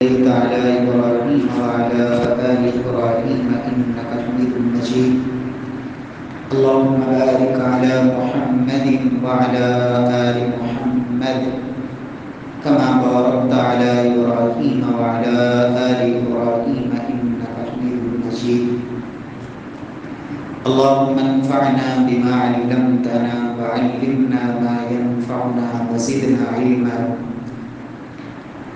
صليت على إبراهيم وعلى آل إبراهيم إنك حميد مجيد. اللهم بارك على محمد وعلى آل محمد كما باركت على إبراهيم وعلى آل إبراهيم إنك حميد مجيد. اللهم انفعنا بما علمتنا وعلمنا ما ينفعنا وزدنا علما.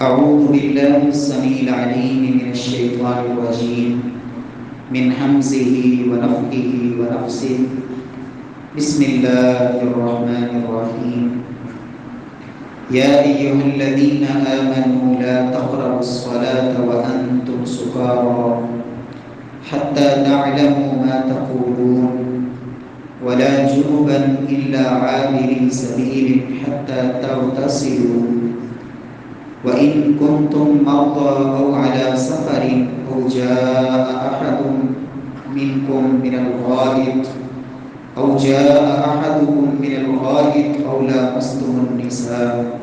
أعوذ بالله السميع العليم من الشيطان الرجيم من همزه ونفخه ونفسه. بسم الله الرحمن الرحيم. يا أيها الذين آمنوا لا تقربوا الصلاة وأنتم سكارى حتى تعلموا ما تقولون ولا جنبا إلا عابري سبيل حتى تغتسلوا وإن كنتم مرضى أو على سفر أو جاء أحد منكم من الغائط أو لامستم النساء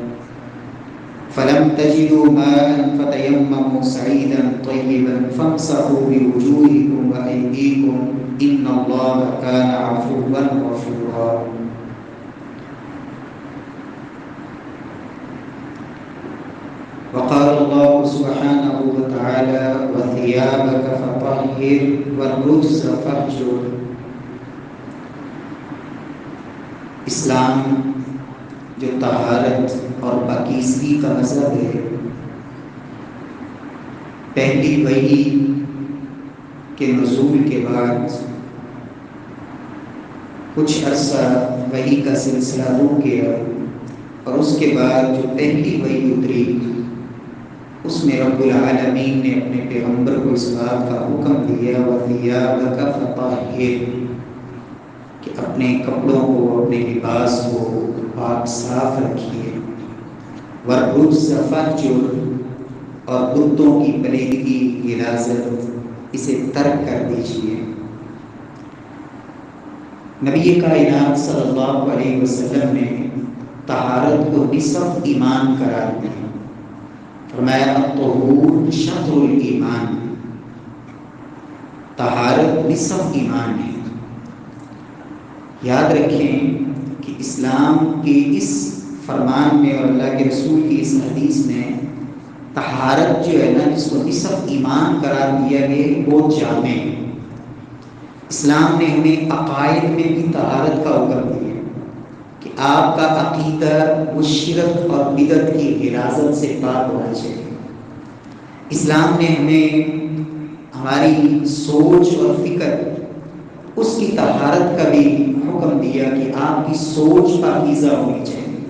فلم تجدوا ماء فتيمموا سعيدا طيبا فامسحوا بوجوهكم وأيديكم إن الله كان عفوا غفورا. وقال الله سبحانه وتعالى وثيابك فطهر والرجز فاهجر. اسلام جو طہارت اور پاکیزگی کا مذہب ہے، پہلی وحی کے نزول کے بعد کچھ عرصہ وحی کا سلسلہ رک گیا اور اس کے بعد جو پہلی وحی اتری اس میں رب العالمین نے اپنے پیغمبر کو اس بات کا حکم دیا وَثِيَابَكَ فَطَهِّرْ کہ اپنے کپڑوں کو، اپنے لباس کو پاک صاف رکھیے، وَالرُّجْزَ فَاهْجُرْ اور بتوں کی پلیدگی، غلاظت اسے ترک کر دیجیے. نبی کائنات صلی اللہ علیہ وسلم نے طہارت کو نصف ایمان قرار دیا. فرمایا الطہور شطر الایمان، طہارت نصف ایمان ہے. یاد رکھیں کہ اسلام کے اس فرمان میں اور اللہ کے رسول کی اس حدیث میں طہارت جو ہے نا، جس کو نصف ایمان قرار دیا گیا، بہت جامع ہے. اسلام نے ہمیں عقائد میں بھی طہارت کا حکم دیا کہ آپ کا عقیدہ وہ شرک اور بدعت کی غلاظت سے پاک ہونا چاہیے. اسلام نے ہمیں ہماری سوچ اور فکر اس کی طہارت کا بھی حکم دیا کہ آپ کی سوچ پاکیزہ ہونی چاہیے.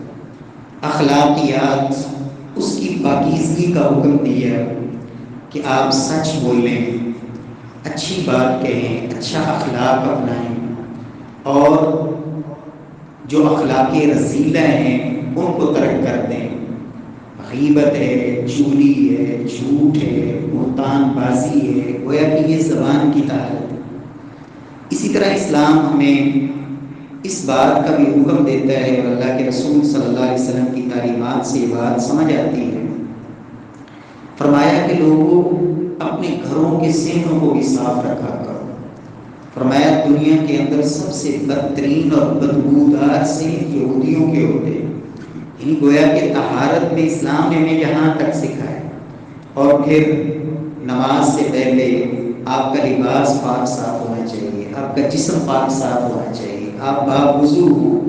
اخلاقیات اس کی پاکیزگی کا حکم دیا کہ آپ سچ بولیں، اچھی بات کہیں، اچھا اخلاق اپنائیں، اور جو اخلاق رذیلہ ہیں ان کو ترک کر دیں. غیبت ہے، چوری ہے، جھوٹ ہے، بہتان بازی ہے، گویا کہ یہ زبان کی طہارت ہے. اسی طرح اسلام ہمیں اس بات کا بھی حکم دیتا ہے اور اللہ کے رسول صلی اللہ علیہ وسلم کی تعلیمات سے یہ بات سمجھ آتی ہے. فرمایا کہ لوگوں اپنے گھروں کے صحنوں کو بھی صاف رکھا کرو. فرمایا دنیا کے اندر سب سے بدترین اور بدبودار صحن یہودیوں کے ہوتے ہیں. یعنی گویا کہ طہارت میں اسلام نے ہمیں یہاں تک سکھایا. اور پھر نماز سے پہلے آپ کا لباس پاک صاف ہونا چاہیے، آپ کا جسم پاک صاف ہونا چاہیے، آپ باوضو ہو.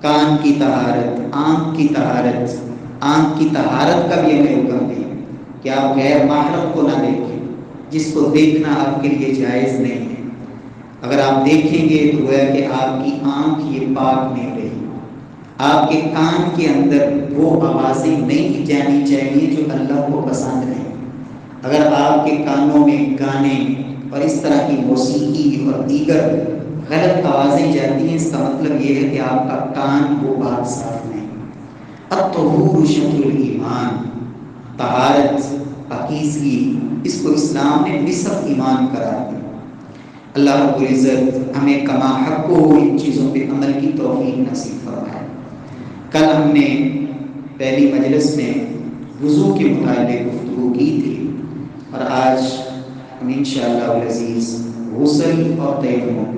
کان کی طہارت، آنکھ کی طہارت، آنکھ کی طہارت کا بھی ہمیں حکم دیا کہ آپ غیر محرم کو نہ دیکھیں، جس کو دیکھنا آپ کے لیے جائز نہیں ہے. اگر آپ دیکھیں گے تو گویا کہ آپ کی آنکھ یہ پاک نہیں رہی. آپ کے کان کے اندر وہ آوازیں نہیں جانی چاہیے جو اللہ کو پسند نہیں. اگر آپ کے کانوں میں گانے اور اس طرح کی موسیقی اور دیگر غلط آوازیں جاتی ہیں، اس کا مطلب یہ ہے کہ آپ کا کان وہ پاک صاف نہیں. الطہور شطر الایمان، طہارت، پاکیزگی، اس کو اسلام نے نصف ایمان قرار دیا. اللہ رب العزت ہمیں کما حق کو ان چیزوں پہ عمل کی توفیق نصیب فرمائے. کل ہم نے پہلی مجلس میں وضو کے متعلق گفتگو کی تھی، اور آج ہم انشاءاللہ العزیز غسل اور تیمم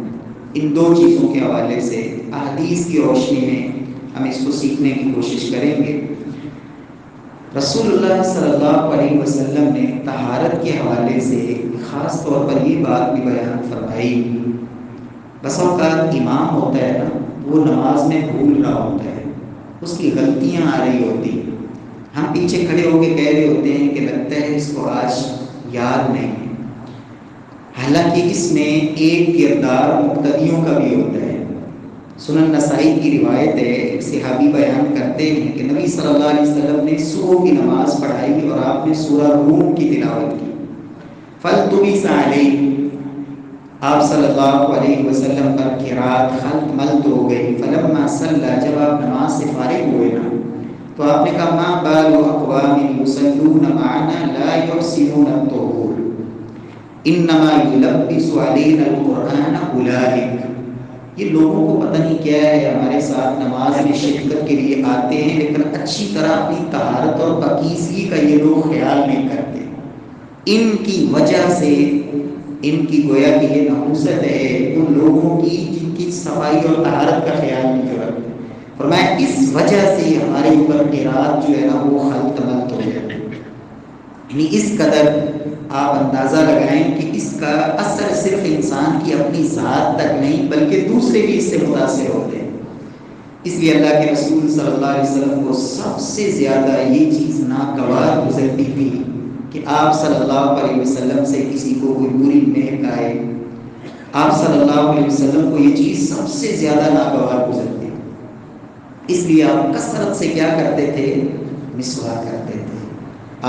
ان دو چیزوں کے حوالے سے احادیث کی روشنی میں ہم اس کو سیکھنے کی کوشش کریں گے۔ رسول اللہ صلی اللہ علیہ وسلم نے طہارت کے حوالے سے خاص طور پر یہ بات بھی بیان فرمائی، بس اوقات امام ہوتا ہے نا، وہ نماز میں بھول رہا ہوتا ہے، اس کی غلطیاں آ رہی ہوتی ہیں، ہم پیچھے کھڑے ہو کے کہہ رہے ہوتے ہیں کہ لگتا ہے اس کو آج یاد نہیں ہے، حالانکہ اس میں ایک کردار مقتدیوں کا بھی ہوتا ہے۔ سنن نسائی کی روایت ہے، ایک صحابی بیان کرتے ہیں کہ نبی صلی اللہ علیہ وسلم نے صبح کی نماز پڑھائی اور آپ نے سورہ روم کی تلاوت کی، فَالْتُمِسَ عَلَيْهِ، آپ صلی اللہ علیہ وسلم پر قرات خلط ملط ہو گئی، فلما صلی، جب آپ نماز سے فارغ ہوئے نا تو آپ نے کہا ما بال اقوام یصلون معنا لا یحسنون الطهور انما یلبس علینا القرآن اولئک، یہ لوگوں کو پتہ نہیں کیا ہے، ہمارے ساتھ نماز میں شرکت کے لیے آتے ہیں لیکن اچھی طرح اپنی طہارت اور پاکیزگی کا یہ لوگ خیال نہیں کرتے، ان کی وجہ سے، ان کی گویا کہ یہ نحوست ہے ان لوگوں کی جن کی صفائی اور طہارت کا خیال نہیں رکھتے۔ فرمایا اس وجہ سے ہمارے اوپر قرات جو ہے نا وہ خلط ملط ہو جاتی ہے، یعنی اس قدر آپ اندازہ لگائیں کہ اس کا اثر صرف انسان کی اپنی ذات تک نہیں بلکہ دوسرے بھی اس سے متاثر ہوتے ہیں۔ اس لیے اللہ کے رسول صلی اللہ علیہ وسلم کو سب سے زیادہ یہ چیز ناگوار گزرتی تھی کہ آپ صلی اللہ علیہ وسلم سے کسی کو کوئی بری مہک آئے، آپ صلی اللہ علیہ وسلم کو یہ چیز سب سے زیادہ ناگوار گزرتی، اس لیے آپ کثرت سے کیا کرتے تھے؟ مسواک کرتے تھے۔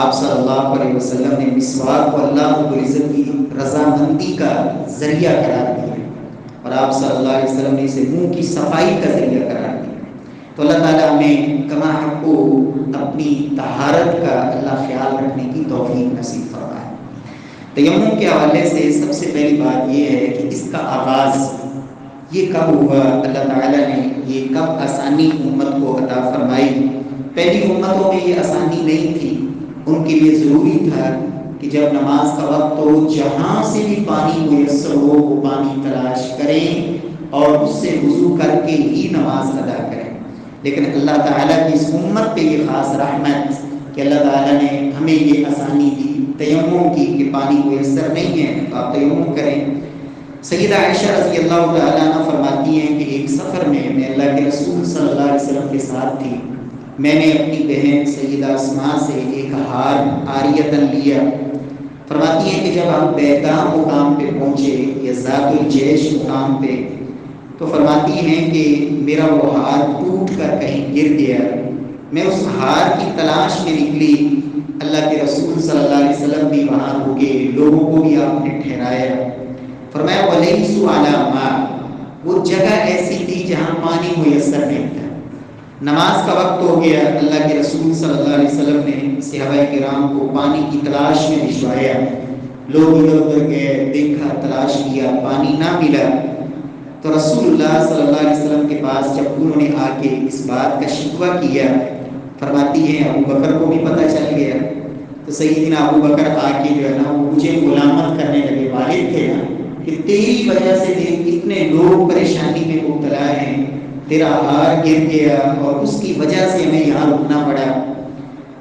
آپ صلی اللہ علیہ وسلم نے مسواک کو اللہ رب العزت کی رضامندی کا ذریعہ قرار دیا، اور آپ صلی اللہ علیہ وسلم نے اسے منہ کی صفائی کا ذریعہ قرار دیا۔ تو اللہ تعالیٰ ہمیں کما حق کو اپنی طہارت کا اللہ خیال رکھنے کی توفیق نصیب فرمائے۔ تیمم کے حوالے سے سب سے پہلی بات یہ ہے کہ اس کا آغاز یہ کب ہوا، اللہ تعالیٰ نے یہ کب آسانی امت کو عطا فرمائی۔ پہلی امتوں میں یہ آسانی نہیں تھی، ان کے لیے ضروری تھا کہ جب نماز کا وقت ہو جہاں سے بھی پانی میسر ہو وہ پانی تلاش کریں اور اس سے وضو کر کے ہی نماز ادا کریں، لیکن اللہ تعالیٰ کی اس امت پہ یہ خاص رحمت کہ اللہ تعالیٰ نے ہمیں یہ آسانی دی تیمم کی کہ پانی میسر نہیں ہے تو آپ تیمم کریں۔ سیدہ عائشہ رضی اللہ تعالیٰ عنہ فرماتی ہیں کہ ایک سفر میں اللہ کے رسول صلی اللہ علیہ وسلم کے ساتھ تھی، میں نے اپنی بہن سیدہ اسماء سے ایک ہار عاریتاً لیا۔ فرماتی ہیں کہ جب ہم بیتام مقام پہ پہنچے یا ذات الجیش مقام پہ تو فرماتی ہیں کہ میرا وہ ہار ٹوٹ کر کہیں گر گیا، میں اس ہار کی تلاش میں نکلی، اللہ کے رسول صلی اللہ علیہ وسلم بھی وہاں رکے، لوگوں کو بھی آپ نے ٹھہرایا۔ فرمایا وَلَيْسُ عَلَىٰ مَاءٍ، وہ جگہ ایسی تھی جہاں پانی میسر نہیں تھا۔ نماز کا وقت ہو گیا، اللہ کے رسول صلی اللہ علیہ وسلم نے صحابہ کرام کو پانی کی تلاش میں بھجوایا، لوگ ادھر ادھر گئے، دیکھا، تلاش کیا، پانی نہ ملا، تو رسول اللہ صلی اللہ علیہ وسلم کے پاس جب انہوں نے آ کے اس بات کا شکوہ کیا، فرماتی ہیں ابو بکر کو بھی پتہ چل گیا، تو سیدنا ابو بکر آ کے جو ہے نا وہ مجھے ملامت کرنے لگے، والد تھے نا، کہ تیری وجہ سے دیکھ اتنے لوگ پریشانی میں مبتلا ہیں، تیرا ہار گر گیا اور اس کی وجہ سے ہمیں یہاں رکنا پڑا۔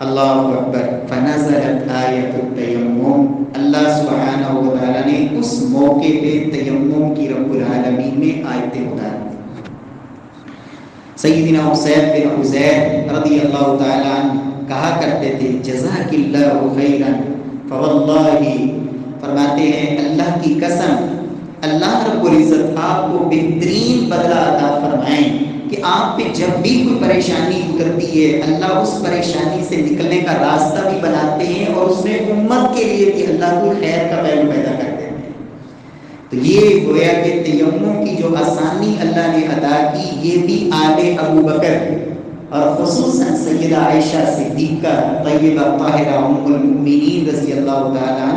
اللہ اکبر، فنزلت آیت التیمم، اللہ سبحانہ و تعالیٰ نے اس موقع پہ تیمم کی رب العالمین میں آیتیں اتار دی۔ سیدنا حسین بن حذیر رضی اللہ تعالیٰ عنہ کہا کرتے تھے جزاک اللہ خیرا فواللہ، فرماتے ہیں اللہ کی قسم اللہ رب العزت آپ کو بہترین بدلہ عطا فرمائیں کہ آپ پہ جب بھی کوئی پریشانی اترتی ہے اللہ اس پریشانی سے نکلنے کا راستہ بھی بناتے ہیں اور اس میں امت کے لیے بھی اللہ کو خیر کا پہلو پیدا کر دیتے ہیں۔ تو یہ گویا کہ تیمم کی جو آسانی اللہ نے عطا کی یہ بھی آل ابو بکر اور خصوصاً سیدہ عائشہ صدیقہ طیبہ طاہرہ ام المؤمنین رضی اللہ تعالیٰ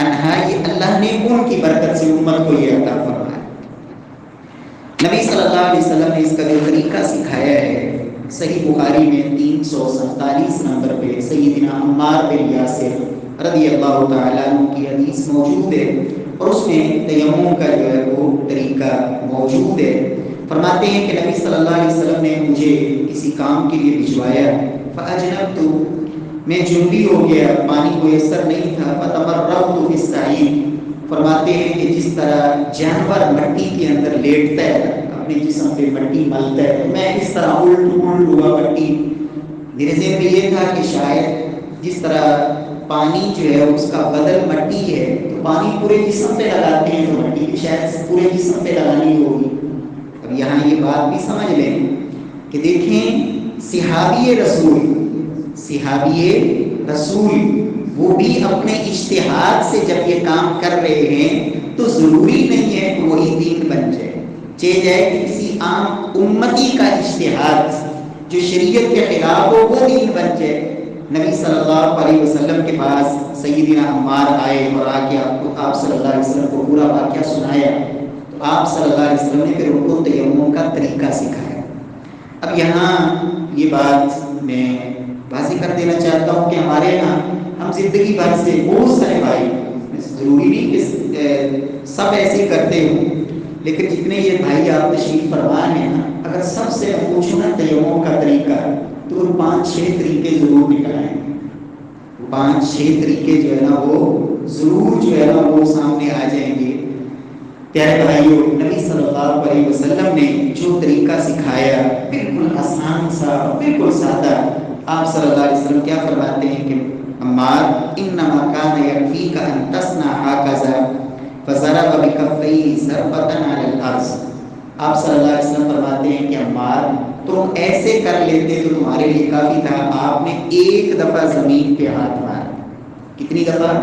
عنہا، یہ اللہ نے ان کی برکت سے امت کو یہ عطا فرمایا۔ نبی صلی اللہ علیہ وسلم نے اس کا جو طریقہ سکھایا ہے صحیح بخاری میں 347 نمبر پہ سیدنا عمار بن یاسر رضی اللہ تعالیٰ عنہ کی حدیث موجود ہے، اور اس میں تیمم کا جو ہے وہ طریقہ موجود ہے۔ فرماتے ہیں کہ نبی صلی اللہ علیہ وسلم نے مجھے کسی کام کے لیے بھجوایا، فاجنبت، میں جنبی ہو گیا، پانی میسر نہیں تھا، فتمرغت فی الصعید، فرماتے ہیں کہ جس طرح جانور مٹی کے اندر لیٹتا ہے، اپنے جسم پہ مٹی ملتا ہے، میں اس طرح الٹ ہوا مٹی۔ میرے ذہن میں یہ تھا کہ شاید جس طرح پانی جو ہے اس کا بدل مٹی ہے، تو پانی پورے جسم پہ لگاتے ہیں، تو مٹی بھی شاید پورے جسم پہ لگانی ہوگی۔ اب یہاں یہ بات بھی سمجھ لیں کہ دیکھیں صحابی رسول وہ بھی اپنے اجتہاد سے جب یہ کام کر رہے ہیں تو ضروری نہیں ہے کہ وہی دین بن جائے، چاہے جائے کہ کسی عام امتی کا اجتہاد جو شریعت کے خلاف ہو وہ دین بن جائے۔ نبی صلی اللہ علیہ وسلم کے پاس سیدنا عمار آئے اور آ کے آپ صلی اللہ علیہ وسلم کو پورا واقعہ سنایا، تو آپ صلی اللہ علیہ وسلم نے پھر ان کو تیمم کا طریقہ سکھایا۔ اب یہاں یہ بات میں واضح کر دینا چاہتا ہوں کہ ہمارے یہاں ہم زندگی بھر سے بہت سارے بھائی، ضروری نہیں کہ سب ایسے کرتے ہوں، لیکن جتنے یہ بھائی آپ تشریف فرما ہیں نا، اگر سب سے پوچھو نا تیمم کا طریقہ تو وہ 5-6 طریقے ضرور نکل آئیں گے، 5-6 طریقے جو ہے نا وہ ضرور جو ہے نا وہ سامنے آ جائیں گے۔ پیارے بھائیوں، نبی صلی اللہ علیہ وسلم نے جو طریقہ سکھایا بالکل آسان سا، بالکل سادہ۔ آپ صلی اللہ علیہ وسلم کیا فرماتے ہیں کہ عمار انما کان یکفیک ان تصنع ہکذا فضرب بکفیہ ضربۃ علی الارض۔ آپ صلی اللہ علیہ وسلم فرماتے ہیں کہ عمار تم ایسے کر لیتے تو تمہارے لیے کافی تھا۔ آپ نے ایک دفعہ زمین پہ ہاتھ مارا۔ کتنی دفعہ؟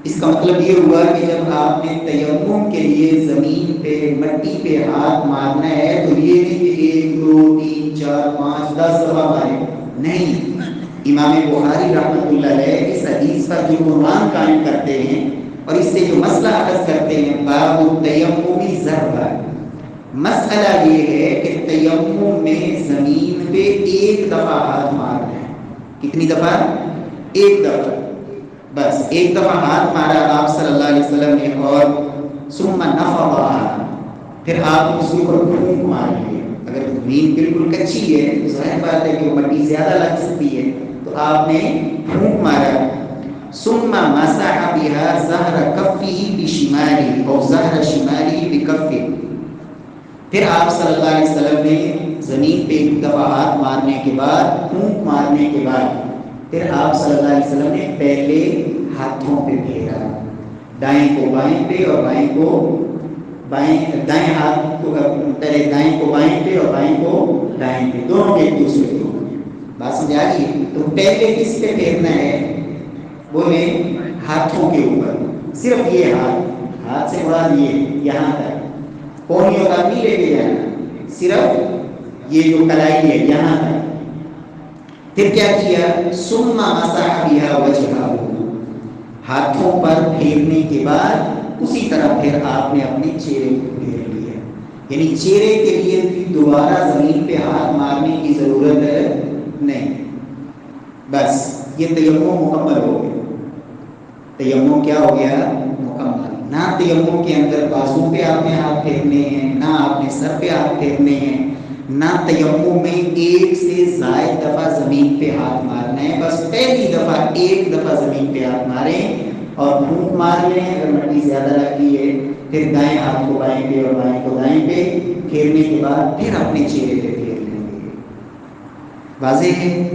اس کا مطلب یہ ہوا کہ جب آپ نے تیمم کے لیے زمین پہ مٹی پہ ہاتھ مارنا ہے تو یہ نہیں کہ 1 2 3 4 5 10 دفعہ مارے، نہیں۔ امام بخاری رحمۃ اللہ علیہ اس حدیث پر جو عنوان قائم کرتے ہیں اور اس سے جو مسئلہ اخذ کرتے ہیں، باب التیمم ضربہ، مسئلہ یہ ہے کہ تیمم میں زمین پہ ایک دفعہ ہاتھ مارنا ہے۔ کتنی دفعہ؟ ایک دفعہ، بس ایک دفعہ ہاتھ مارا آپ صلی اللہ علیہ وسلم نے، اور ثم نفضھا، پھر آپ اس کے اوپر پھونک مار لیے۔ اگر زمین بالکل کچی ہے تو ظاہر بات ہے کہ وہ مٹی زیادہ لگ سکتی ہے، تو آپ نے پھونک مارا۔ ثم مسح بها ظهر كفه بشماله او ظهر شماله بكفه، پھر آپ صلی اللہ علیہ وسلم نے زمین پہ ایک دفعہ ہاتھ مارنے کے بعد، پھونک مارنے کے بعد، پھر آپ صلی اللہ علیہ وسلم نے پہلے ہاتھوں پہ پھیرا، دائیں کو بائیں پہ اور بائیں کو دائیں ہاتھ کو پہلے دائیں کو بائیں پہ اور بائیں کو دائیں پہ، دونوں ایک دوسرے کو۔ بات سمجھ آ رہی ہے؟ تو پہلے کس پہ پھیرنا ہے؟ بولے ہاتھوں کے اوپر، صرف یہ ہاتھ سے مراد یہ یہاں تک، پونیوں کا نہیں لے کے جانا، صرف یہ جو کلائی ہے یہاں تک۔ پھر کیا کیا؟ ثم مسح بها وجهه، ہاتھوں پر پھیرنے کے بعد اسی طرح پھر آپ نے اپنے چہرے کو پھیر لیا، یعنی چہرے کے لیے بھی دوبارہ زمین پہ ہاتھ مارنے کی ضرورت نہیں۔ بس یہ تیمم مکمل ہو گیا۔ تیمم کیا ہو گیا؟ مکمل۔ نہ تیمم کے اندر بازو پہ آپ نے ہاتھ پھیرنے ہیں، نہ آپ نے سر پہ ہاتھ پھیرنے ہیں، نہ تیمم میں ایک سے زائد دفعہ زمین پہ ہاتھ مارنا ہے، بس پہلی دفعہ ایک دفعہ زمین پہ ہاتھ ماریں اور پھونک مار لیں اگر مٹی زیادہ لگی ہے، پھر دائیں ہاتھ کو بائیں پہ اور بائیں کو دائیں پہ پھیرنے کے بعد پھر اپنے چہرے پہ پھیر لیں گے۔ واضح ہے؟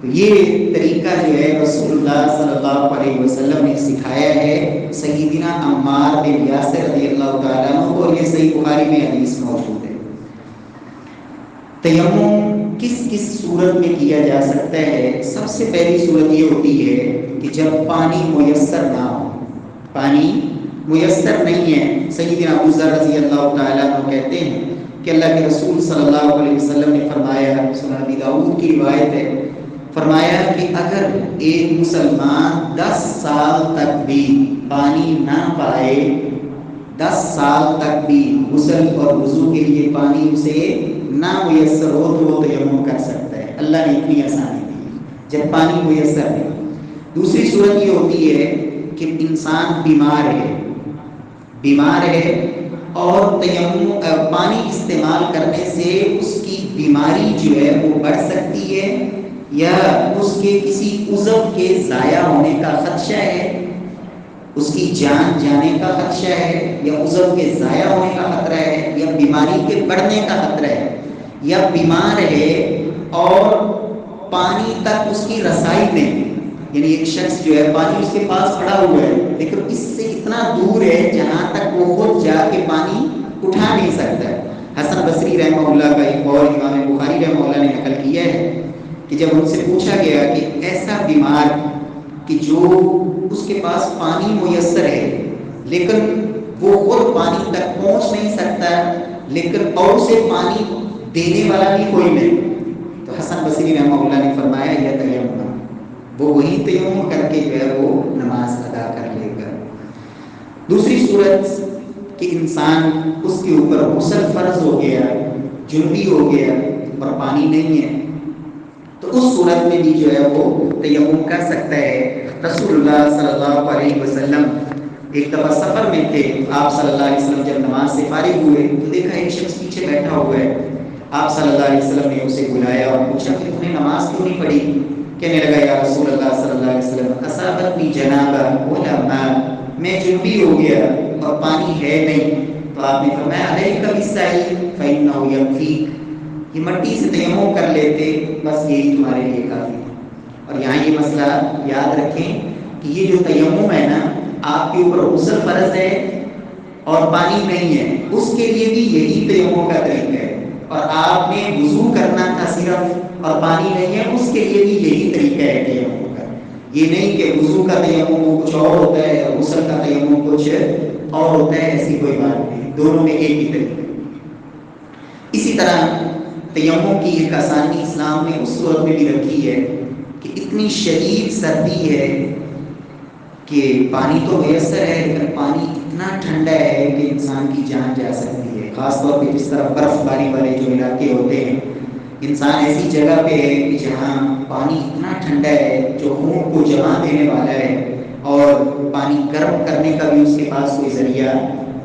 تو یہ طریقہ جو ہے رسول اللہ صلی اللہ علیہ وسلم نے سکھایا ہے سیدنا عمار بن یاسر رضی اللہ تعالیٰ عنہ کو، اور یہ صحیح بخاری میں حدیث موجود ہے۔ تیمم کس کس صورت میں کیا جا سکتا ہے؟ سب سے پہلی صورت یہ ہوتی ہے کہ جب پانی میسر نہ ہو، پانی میسر نہیں ہے۔ سیدنا ابو ذر رضی اللہ تعالیٰ عنہ کہتے ہیں کہ اللہ کے رسول صلی اللہ علیہ وسلم نے فرمایا، سنن ابی داؤد کی روایت ہے، فرمایا کہ اگر ایک مسلمان 10 سال تک بھی پانی نہ پائے، 10 سال تک بھی غسل اور وضو کے لیے پانی اسے نہ میسر ہو تو وہ تیمم کر سکتا ہے. اللہ نے اتنی آسانی دی جب پانی میسر ہے. دوسری صورت یہ ہوتی ہے کہ انسان بیمار ہے اور تیمم پانی استعمال کرنے سے اس کی بیماری جو ہے وہ بڑھ سکتی ہے یا اس کے کسی عضو کے ضائع ہونے کا خدشہ ہے, اس کی جان جانے کا خدشہ ہے, یا عضو کے ضائع ہونے کا خطرہ ہے, یا بیماری کے بڑھنے کا خطرہ ہے, یا بیمار ہے اور پانی تک اس کی رسائی نہیں, یعنی ایک شخص جو ہے پانی اس کے پاس کھڑا ہوا ہے لیکن اس سے اتنا دور ہے جہاں تک وہ خود جا کے پانی اٹھا نہیں سکتا. حسن بصری رحمہ اللہ کا ایک اور امام بخاری رحمہ اللہ نے نقل کیا ہے کہ جب ان سے پوچھا گیا کہ ایسا بیمار کہ جو اس کے پاس پانی میسر ہے لیکن وہ خود پانی تک پہنچ نہیں سکتا لیکن اور اسے پانی دینے والا بھی کوئی نہیں, تو حسن بصری رحمہ اللہ نے فرمایا یہ تیمم, وہ وہی تیمم کر کے جو ہے وہ نماز ادا کر لے گا. دوسری صورت کہ انسان اس کے اوپر غسل فرض ہو گیا, جنبی ہو گیا اور پانی نہیں ہے, تو اس صورت میں بھی جو ہے وہ تیمم کر سکتا ہے. رسول اللہ صلی اللہ علیہ وسلم ایک دفعہ سفر میں تھے, آپ صلی اللہ علیہ وسلم جب نماز سے فارغ ہوئے تو دیکھا ایک شخص پیچھے بیٹھا ہوا ہے. آپ صلی اللہ علیہ وسلم نے اسے بلایا اور پوچھا کہ تم نے نماز کیوں نہیں پڑھی؟ کہنے لگا یا رسول اللہ صلی اللہ علیہ وسلم اصابتنی جنابہ ولا ماء, میں جنبی ہو گیا اور پانی ہے نہیں. تو آپ نے فرمایا علیک بالسعی فإنہ یکفیک, یہ مٹی سے تیمم کر لیتے بس یہی تمہارے لیے کافی ہے. اور یہاں یہ مسئلہ یاد رکھیں کہ یہ جو تیمم ہے نا, آپ کے اوپر غسل فرض ہے اور پانی نہیں ہے, اس کے لیے بھی یہی تیمم کا طریقہ ہے, اور آپ نے وضو کرنا تھا صرف اور پانی نہیں ہے, اس کے لیے بھی یہی طریقہ ہے تیمم کا. یہ نہیں کہ وضو کا تیمم کچھ اور ہوتا ہے اور غسل کا تیمم کچھ اور ہوتا ہے, ایسی کوئی بات نہیں, دونوں میں ایک ہی طریقہ ہے. اسی طرح تیمم کی ایک آسانی اسلام نے اس صورت میں بھی رکھی ہے کہ اتنی شدید سردی ہے کہ پانی تو میسر ہے لیکن پانی اتنا ٹھنڈا ہے کہ انسان کی جان جا سکتی ہے. خاص طور پہ جس طرح برف باری والے جو علاقے ہوتے ہیں, انسان ایسی جگہ پہ ہے کہ جہاں پانی اتنا ٹھنڈا ہے جو خون کو جما دینے والا ہے اور پانی گرم کرنے کا بھی اس کے پاس کوئی ذریعہ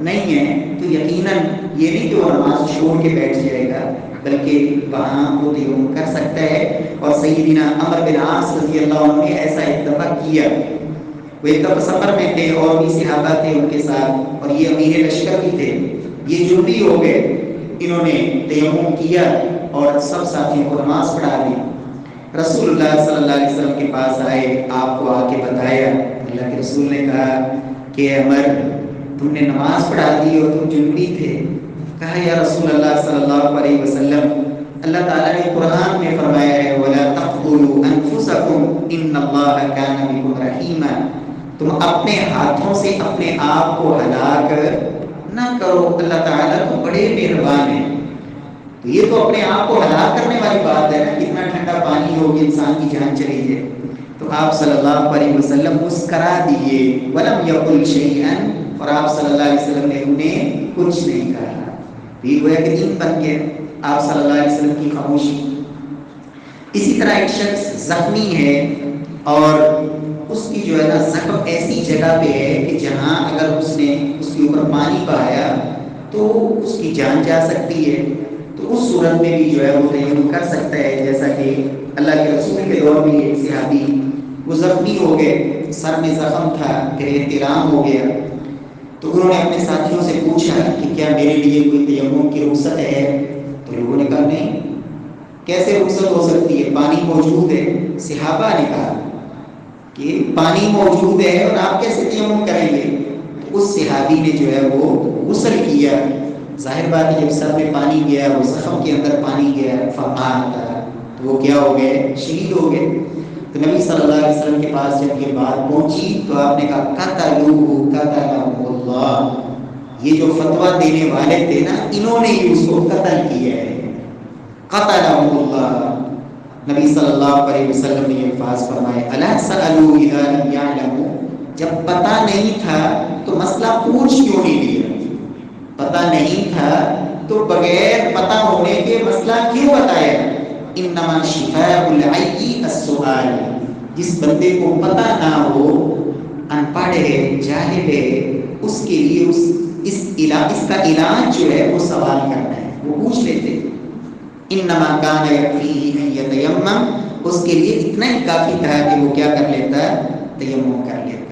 نہیں ہے, تو یقیناً یہ نہیں کہ وہ نماز چھوڑ کے بیٹھ جائے گا بلکہ وہاں وہ تیمم کر سکتا ہے. اور سیدنا عمر بن عاص رضی اللہ عنہ نے ایسا ایک دفعہ کیا. وہ ایک دفعہ سفر میں تھے اور بھی صحابہ تھے ان کے ساتھ اور یہ امیر لشکر بھی تھے. یہ جنبی ہو گئے, انہوں نے تیمم کیا اور سب ساتھیوں کو نماز پڑھا دی. رسول اللہ صلی اللہ علیہ وسلم کے پاس آئے, آپ کو آ کے بتایا. اللہ کے رسول نے کہا کہ عمر تم نے نماز پڑھا دی اور تم جنبی تھے. کہا یا رسول اللہ صلی اللہ علیہ وسلم, اللہ تعالیٰ نے قرآن میں فرمایا ہے وَلَا تَقْتُلُوا أَنفُسَكُمْ إِنَّ اللَّهَ كَانَ بِكُمْ رَحِيمًا, تم اپنے ہاتھوں سے اپنے آپ کو ہلاک نہ کرو, اللہ تعالیٰ تو بڑے مہربان ہیں. تو یہ تو اپنے آپ کو ہلاک کرنے والی بات ہے نا, کتنا ٹھنڈا پانی ہو کہ انسان کی جان چلی جائے. تو آپ صلی اللہ علیہ وسلم مسکرا دیے وَلَمْ يَقُلْ شَيْئًا, اور آپ صلی اللہ علیہ وسلم نے انہیں کچھ نہیں کہا. یہ گویا کہ دین بن گیا آپ صلی اللہ علیہ وسلم کی خاموشی. اسی طرح ایک شخص زخمی ہے اور اس کی جو ہے نا زخم ایسی جگہ پہ ہے کہ جہاں اگر اس نے اس کے اوپر پانی بہایا تو اس کی جان جا سکتی ہے, تو اس صورت میں بھی جو ہے وہ تیمم کر سکتا ہے. جیسا کہ اللہ کے رسول کے دور میں ایک صحابی وہ زخمی ہو گئے, سر میں زخم تھا, پھر احتلام ہو گیا, تو انہوں نے اپنے ساتھیوں سے پوچھا کہ کیا میرے لیے کوئی تیمم کی رخصت ہے؟ تو لوگوں نے کہا نہیں, کیسے رخصت ہو سکتی ہے, پانی موجود ہے. صحابہ نے کہا کہ پانی موجود ہے اور آپ کیسے تیمم کریں گے؟ تو اس صحابی نے جو ہے وہ غسل کیا. ظاہر بات ہے جب سر میں پانی گیا, وہ زخم کے اندر پانی گیا, فمات, تو وہ کیا ہو گئے, شہید ہو گئے. تو نبی صلی اللہ علیہ وسلم کے پاس جب یہ بات پہنچی تو آپ نے کہا قتلوہ قتلہ اللہ, یہ جو فتویٰ دینے والے تھے نا انہوں نے ہی اس کو قتل کیا ہے, قتلہ اللہ. نبی صلی اللہ علیہ وسلم نے یہ الفاظ فرمائے الا سألوا اذا لم يعلموا, جب پتہ نہیں تھا تو مسئلہ پوچھ کیوں نہیں لیا, پتہ نہیں تھا تو بغیر پتہ ہونے کے مسئلہ کیوں بتایا؟ انما شفاء العی السؤال، جس بندے کو پتہ نہ ہو، ان پڑھ ہے، جاہل ہے، اس کے لیے اس کا علاج جو ہے وہ سوال کرنا ہے، وہ پوچھ لیتے۔ انما کان یکفیہ ان یتیمم، اس کے لیے اتنا ہی کافی تھا کہ وہ کیا کر لیتا؟ تیمم کر لیتا۔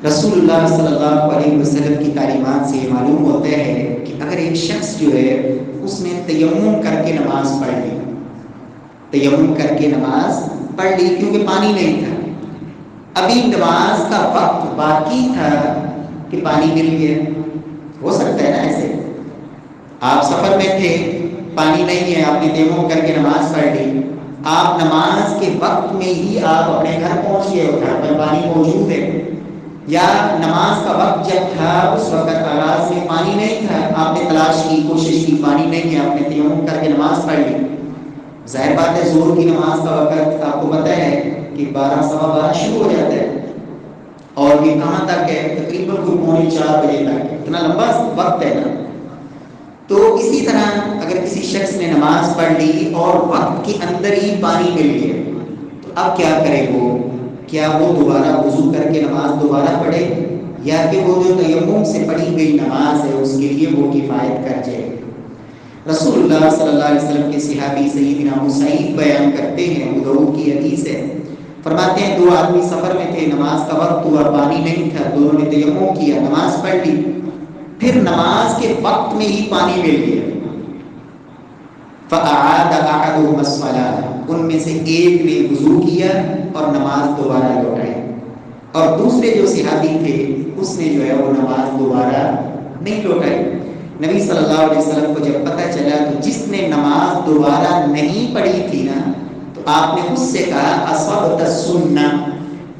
رسول اللہ صلی اللہ علیہ وسلم کی تعلیمات سے معلوم ہوتا ہے کہ اگر ایک شخص جو ہے اس نے تیمم کر کے نماز پڑھ لی، تیمم کر کے نماز پڑھ لی کیونکہ پانی نہیں تھا، ابھی نماز کا وقت باقی تھا کہ پانی مل گیا، ہو سکتا ہے نا ایسے، آپ سفر میں تھے، پانی نہیں ہے، آپ نے تیمم کر کے نماز پڑھ لی، آپ نماز کے وقت میں ہی آپ اپنے گھر پہنچ گئے اور گھر پر پانی موجود ہے، یا نماز کا وقت جب تھا اس وقت آغاز میں پانی نہیں تھا، آپ نے تلاش کی، کوشش کی، پانی نہیں ہے، آپ نے تیمم کر کے نماز پڑھ لی۔ ظاہر بات ہے ظہر کی نماز کا وقت آپ کو پتہ ہے کہ 12 سوا 12 شروع ہو جاتا ہے، اور یہ کہاں تک ہے؟ تقریباً 3:45 بجے تک، اتنا لمبا وقت ہے نا۔ تو اسی طرح اگر کسی شخص نے نماز پڑھ لی اور وقت کے اندر ہی پانی مل گیا تو اب کیا کرے وہ؟ کیا وہ دوبارہ وضو کر کے نماز دوبارہ پڑھے، یا کہ وہ جو تیمم سے پڑھی گئی نماز ہے اس کے لیے وہ کفایت کر جائے؟ رسول اللہ صلی اللہ علیہ وسلم کے صحابی سیدنا مسعود بیان کرتے ہیں، ابو داؤد کی حدیث ہے، فرماتے ہیں 2 آدمی سفر میں تھے، نماز کا وقت ہوا، پانی نہیں تھا، دونوں نے تیمم کیا، نماز پڑھ لی، پھر نماز کے وقت میں ہی پانی مل گیا، فَأَعَادَ أَحَدُهُمَا الصَّلَاةَ، ان میں سے ایک نے وضو کیا اور نماز دوبارہ لوٹائی، اور دوسرے جو صحابی تھے اس نے جو ہے وہ نماز دوبارہ نہیں لوٹائی۔ نبی صلی اللہ علیہ وسلم کو جب پتہ چلا تو جس نے نماز دوبارہ نہیں پڑھی تھی نا، تو آپ نے اس سے کہا اصبت السنہ،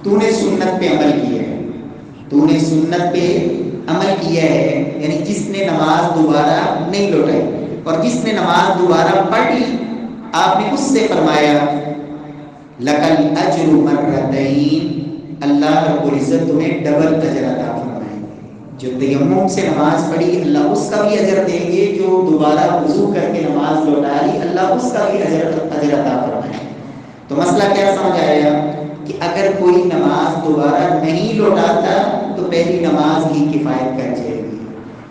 تو نے سنت پہ عمل کیا ہے، تو نے سنت پہ عمل کیا ہے، یعنی جس نے نماز دوبارہ نہیں لوٹائی، اور جس نے نماز دوبارہ پڑھ لی آپ نے اس سے فرمایا لَكَ الْأَجْرُ مَرَّتَيْن، اللہ رب العزت تمہیں ڈبل اجر عطا فرمائیں گے، جو تیمم سے نماز پڑھی اللہ اس کا بھی اجر دیں گے، جو دوبارہ وضو کر کے نماز لوٹائی اللہ اس کا بھی اجر عطا فرمائیں گے۔ تو مسئلہ کیا سمجھ آیا کہ اگر کوئی نماز دوبارہ نہیں لوٹاتا تو پہلی نماز ہی کفایت کر جائے گی،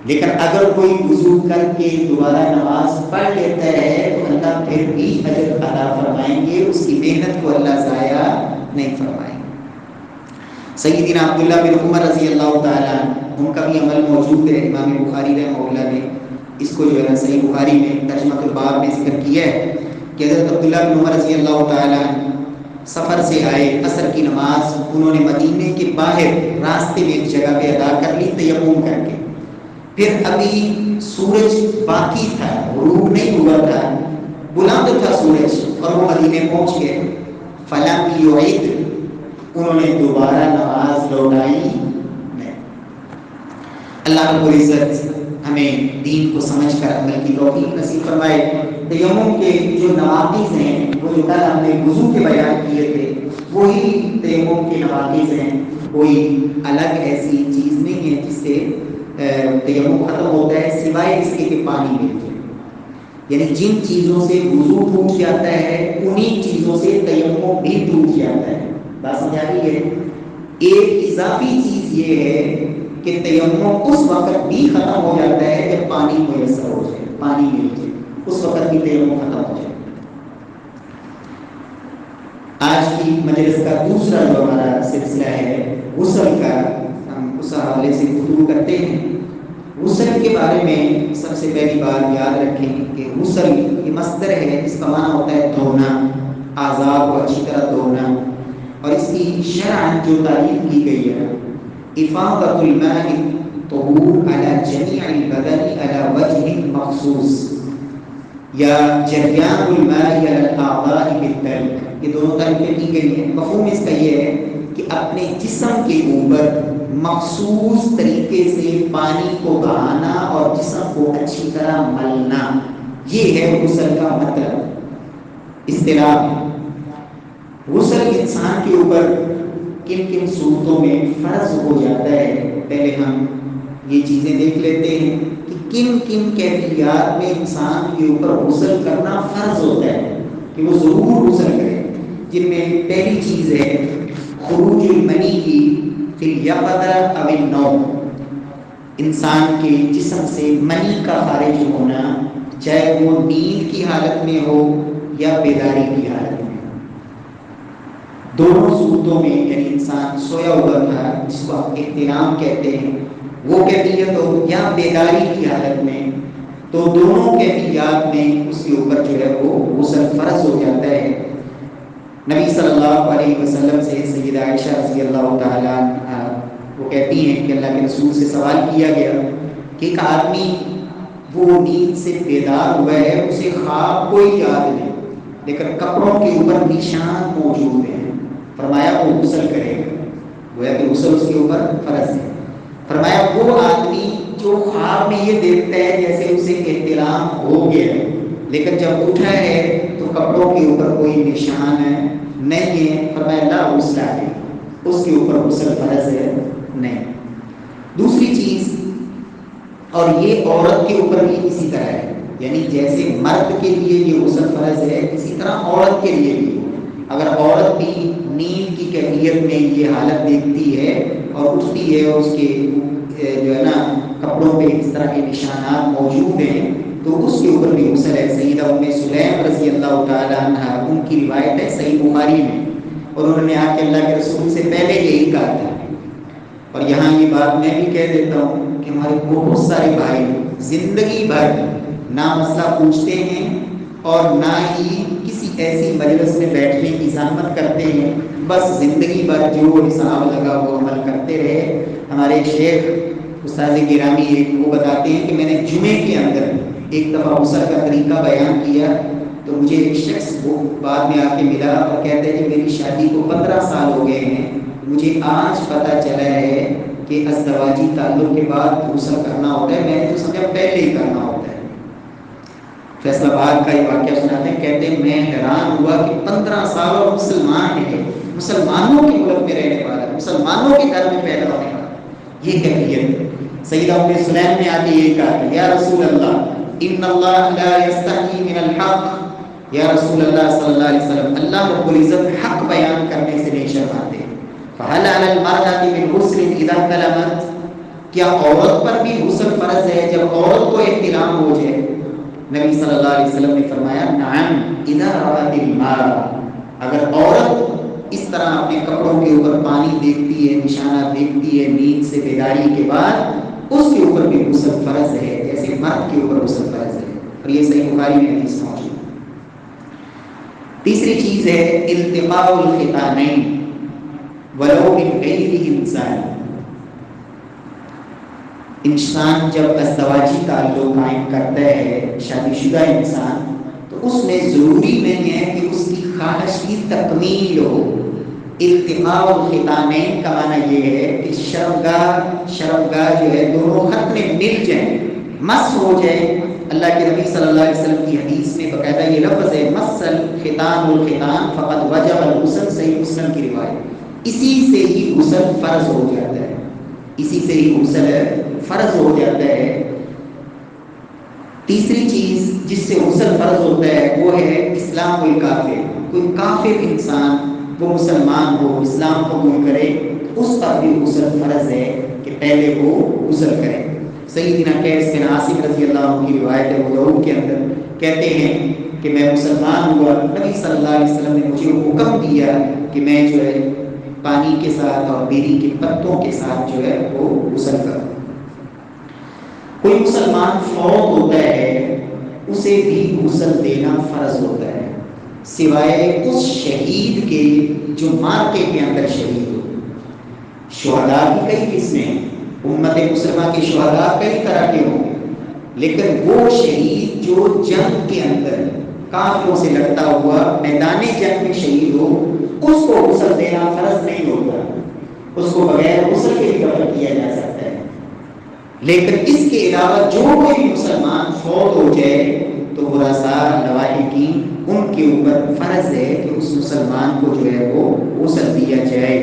لیکن اگر کوئی وضو کر کے دوبارہ نماز پڑھ لیتا ہے تو اللہ پھر بھی اجر عطا فرمائیں گے، اس کی محنت کو اللہ ضائع نہیں فرمائیں گے۔ سیدنا عبداللہ بن عمر رضی اللہ تعالیٰ ان کا بھی عمل موجود ہے، امام بخاری رحمہ اللہ نے اس کو جو ہے صحیح بخاری میں ترجمۃ الباب میں ذکر کیا ہے کہ حضرت عبداللہ بن عمر رضی اللہ تعالیٰ سفر سے آئے، عصر کی نماز انہوں نے مدینے کے باہر راستے میں ایک جگہ پہ ادا کر لی تیمم کر کے، پھر ابھی سورج باقی تھا، غروب نہیں ہوا تھا، بلند تھا سورج، اور وہ مدینے پہنچ گئے، فلم یعید، انہوں نے دوبارہ نماز لوٹائی نہیں۔ اللہ رب العزت ہمیں دین کو سمجھ کر عمل کی توفیق نصیب فرمائے۔ تیمم کے جو نواقض ہیں وہ جو کل ہم نے وضو کے بیان کیے تھے وہی تیمم کے نواقض ہیں، کوئی الگ ایسی چیز نہیں ہے جس سے تیمم ختم ہوتا ہے سوائے اس کے کہ پانی مل جائے، یعنی جن چیزوں سے وضو ٹوٹ جاتا ہے انہی چیزوں سے تیمم بھی ٹوٹ جاتا ہے۔ بات سمجھ آ رہی ہے؟ ایک اضافی چیز یہ ہے کہ تیمم اس وقت بھی ختم ہو جاتا ہے جب پانی میسر ہو جائے، پانی مل جائے، اس وقت بھی تیمم ختم ہو جائے۔ آج کی مجلس کا دوسرا جو ہمارا سلسلہ ہے غسل کا، ہم اس حوالے سے گفتگو کرتے ہیں۔ غسل کے بارے میں سب سے پہلی بات یاد رکھیں کہ غسل یہ مصدر ہے، اس کا معنی ہوتا ہے دھونا، اعضاء کو اچھی طرح دھونا، اور اس کی شرعاً جو تعریف کی گئی ہے افاضۃ الماء طہور علی جمیع البدن علی وجہ مخصوص، یا جریان الماء علی الاعضاء بالدلق، یہ دونوں تعریفیں کی گئی ہیں۔ مفہوم اس کا یہ ہے کہ اپنے جسم کے اوپر مخصوص طریقے سے پانی کو بہانا اور جسم کو اچھی طرح ملنا، یہ ہے غسل کا مطلب۔ اصطلاح غسل انسان کے اوپر کن کن صورتوں میں فرض ہو جاتا ہے، پہلے ہم یہ چیزیں دیکھ لیتے ہیں کہ کن کن کیفیات میں انسان کے اوپر غسل کرنا فرض ہوتا ہے کہ وہ ضرور غسل کرے، جن میں پہلی چیز ہے خروج المنی کی فی الیقظہ او النوم، انسان کے جسم سے منی کا خارج ہونا، چاہے وہ نیند کی حالت میں ہو یا بیداری کی حالت میں ہو، دونوں صورتوں میں، یعنی انسان سویا ہوا تھا جس کو آپ احتلام کہتے ہیں وہ کیفیت ہو یا بیداری کی حالت میں، تو دونوں کیفیات میں اس کے اوپر جو ہے وہ غسل فرض ہو جاتا ہے۔ نبی صلی اللہ علیہ وسلم سے سیدہ عائشہ رضی اللہ تعالیٰ عنہا وہ کہتی ہیں کہ اللہ کے رسول سے سوال کیا گیا کہ ایک آدمی وہ نیند سے بیدار ہوا ہے، اسے خواب کوئی یاد نہیں لیکن کپڑوں کے اوپر نشان موجود ہیں، فرمایا وہ غسل کرے گا، گویا کہ غسل اس کے اوپر فرض ہے۔ فرمایا وہ آدمی جو خواب میں یہ دیکھتا ہے جیسے اسے احتلام ہو گیا ہے لیکن جب اٹھا ہے تو کپڑوں کے اوپر کوئی نشان نہیں ہے، فرمایا لا غسل علیہ، اس کے اوپر غسل فرض ہے نہیں۔ دوسری چیز، اور یہ عورت کے اوپر بھی اسی طرح ہے، یعنی جیسے مرد کے لیے یہ غسل فرض ہے اسی طرح عورت کے لیے بھی، اگر عورت بھی نیند کی کیفیت میں یہ حالت دیکھتی ہے اور اٹھتی ہے اور اس کے جو ہے نا کپڑوں پہ اس طرح کے نشانات موجود ہیں تو اس کے اوپر بھی غسل ہے۔ سیدہ ام سلیم رضی اللہ تعالیٰ عنہ، ان کی روایت ہے صحیح بخاری میں، اور انہوں نے آ کے اللہ کے رسول سے پہلے یہی کہا تھا، اور یہاں یہ بات میں بھی کہہ دیتا ہوں کہ ہمارے بہت سارے بھائی زندگی بھر نہ مسئلہ پوچھتے ہیں اور نہ ہی کسی ایسی مجلس میں بیٹھنے کی زحمت کرتے ہیں، بس زندگی بھر جو حساب لگا وہ عمل کرتے رہے۔ ہمارے شیخ استاد گرامی ایک وہ بتاتے ہیں کہ میں نے جمعے کے اندر ایک دفعہ غسل کا طریقہ بیان کیا تو مجھے ایک شخص وہ بعد میں آ کے ملا اور کہتے ہیں کہ میری شادی کو 15 سال ہو گئے ہیں، مجھے آج پتہ چلا ہے کہ ازدواجی تعلق کے بعد غسل کرنا ہوتا ہے، میں نے تو سمجھا پہلے ہی کرنا ہوتا ہے۔ فیصلہ آباد کا یہ واقعہ سناتے ہیں، کہتے ہیں میں حیران ہوا کہ 15 سال اور مسلمان ہے، مسلمانوں کے ملک میں رہنے والا، مسلمانوں کے گھر میں پیدا ہونے والا، یہ کیفیت ہے۔ سیدہ ام سلیم نے آ کے یہ کہا کہ یا رسول اللہ ان اللہ لا یستحی من الحق، یا رسول اللہ صلی اللہ علیہ وسلم اللہ رب العزت حق بیان کرنے سے نہیں شرماتے، فہل علی المرأة من غسل اذا احتلمت، کیا عورت پر بھی غسل فرض ہے جب عورت کو احتلام ہو جائے؟ نبی صلی اللہ علیہ وسلم نے فرمایا نعم اذا رأت الماء، اگر عورت اس طرح اپنے کپڑوں کے اوپر پانی دیکھتی ہے، نشانات دیکھتی ہے نیند سے بیداری کے بعد، اس کے اوپر بھی غسل فرض ہے جیسے مرد کے اوپر غسل فرض ہے، اور یہ صحیح بخاری میں حدیث موجود ہے۔ تیسری چیز ہے التقاء الختانین ولو من غیر انسان، انسان جب ازدواجی تعلق قائم کرتا ہے شادی شدہ انسان تو اس میں ضروری نہیں ہے کہ اس کی خواہش کی تکمیل ہو۔ التقاء الختانین کا معنی یہ ہے کہ شرمگاہ جو ہے دونوں خط میں مل جائیں، مس ہو جائے۔ اللہ کے نبی صلی اللہ علیہ وسلم کی حدیث میں باقاعدہ یہ لفظ ہے مس الختان الختان فقد وجب الغسل، صحیح مسلم کی روایت، اسی سے ہی غسل فرض ہو جاتا ہے، اسی سے ہی غسل فرض ہو جاتا ہے۔ تیسری چیز جس سے غسل فرض ہوتا ہے وہ ہے اسلام الکافر، کوئی کافر انسان وہ مسلمان ہو اسلام قبول کرے اس پر بھی غسل فرض ہے کہ پہلے وہ غسل کرے۔ سیدنا قیس بن عاصم رضی اللہ عنہ کی روایت ہے، وہ کے اندر کہتے ہیں کہ میں مسلمان ہوا، نبی صلی اللہ علیہ وسلم نے مجھے حکم دیا کہ میں جو ہے پانی کے ساتھ اور بیری کے پتوں کے ساتھ جو ہے وہ غسل کروں۔ کوئی مسلمان فوت ہوتا ہے اسے بھی غسل دینا فرض ہوتا ہے، سوائے اس شہید کے جو مارکے کے اندر شہید ہو۔ شہداء کی کئی قسمیں ہیں، امت مسلمہ کے شہداء کئی طرح کے ہوں، لیکن وہ شہید جو جنگ کے اندر کافروں سے لڑتا ہوا میدان جنگ میں شہید ہو، اس کو غسل دینا فرض نہیں ہوتا، اس کو بغیر غسل کے بھی دفن کیا جا سکتا ہے۔ لیکن اس کے علاوہ جو کوئی مسلمان فوت ہو جائے تو ورثاء لواحقین ان کے اوپر فرض ہے کہ اس مسلمان کو جو ہے وہ غسل دیا جائے۔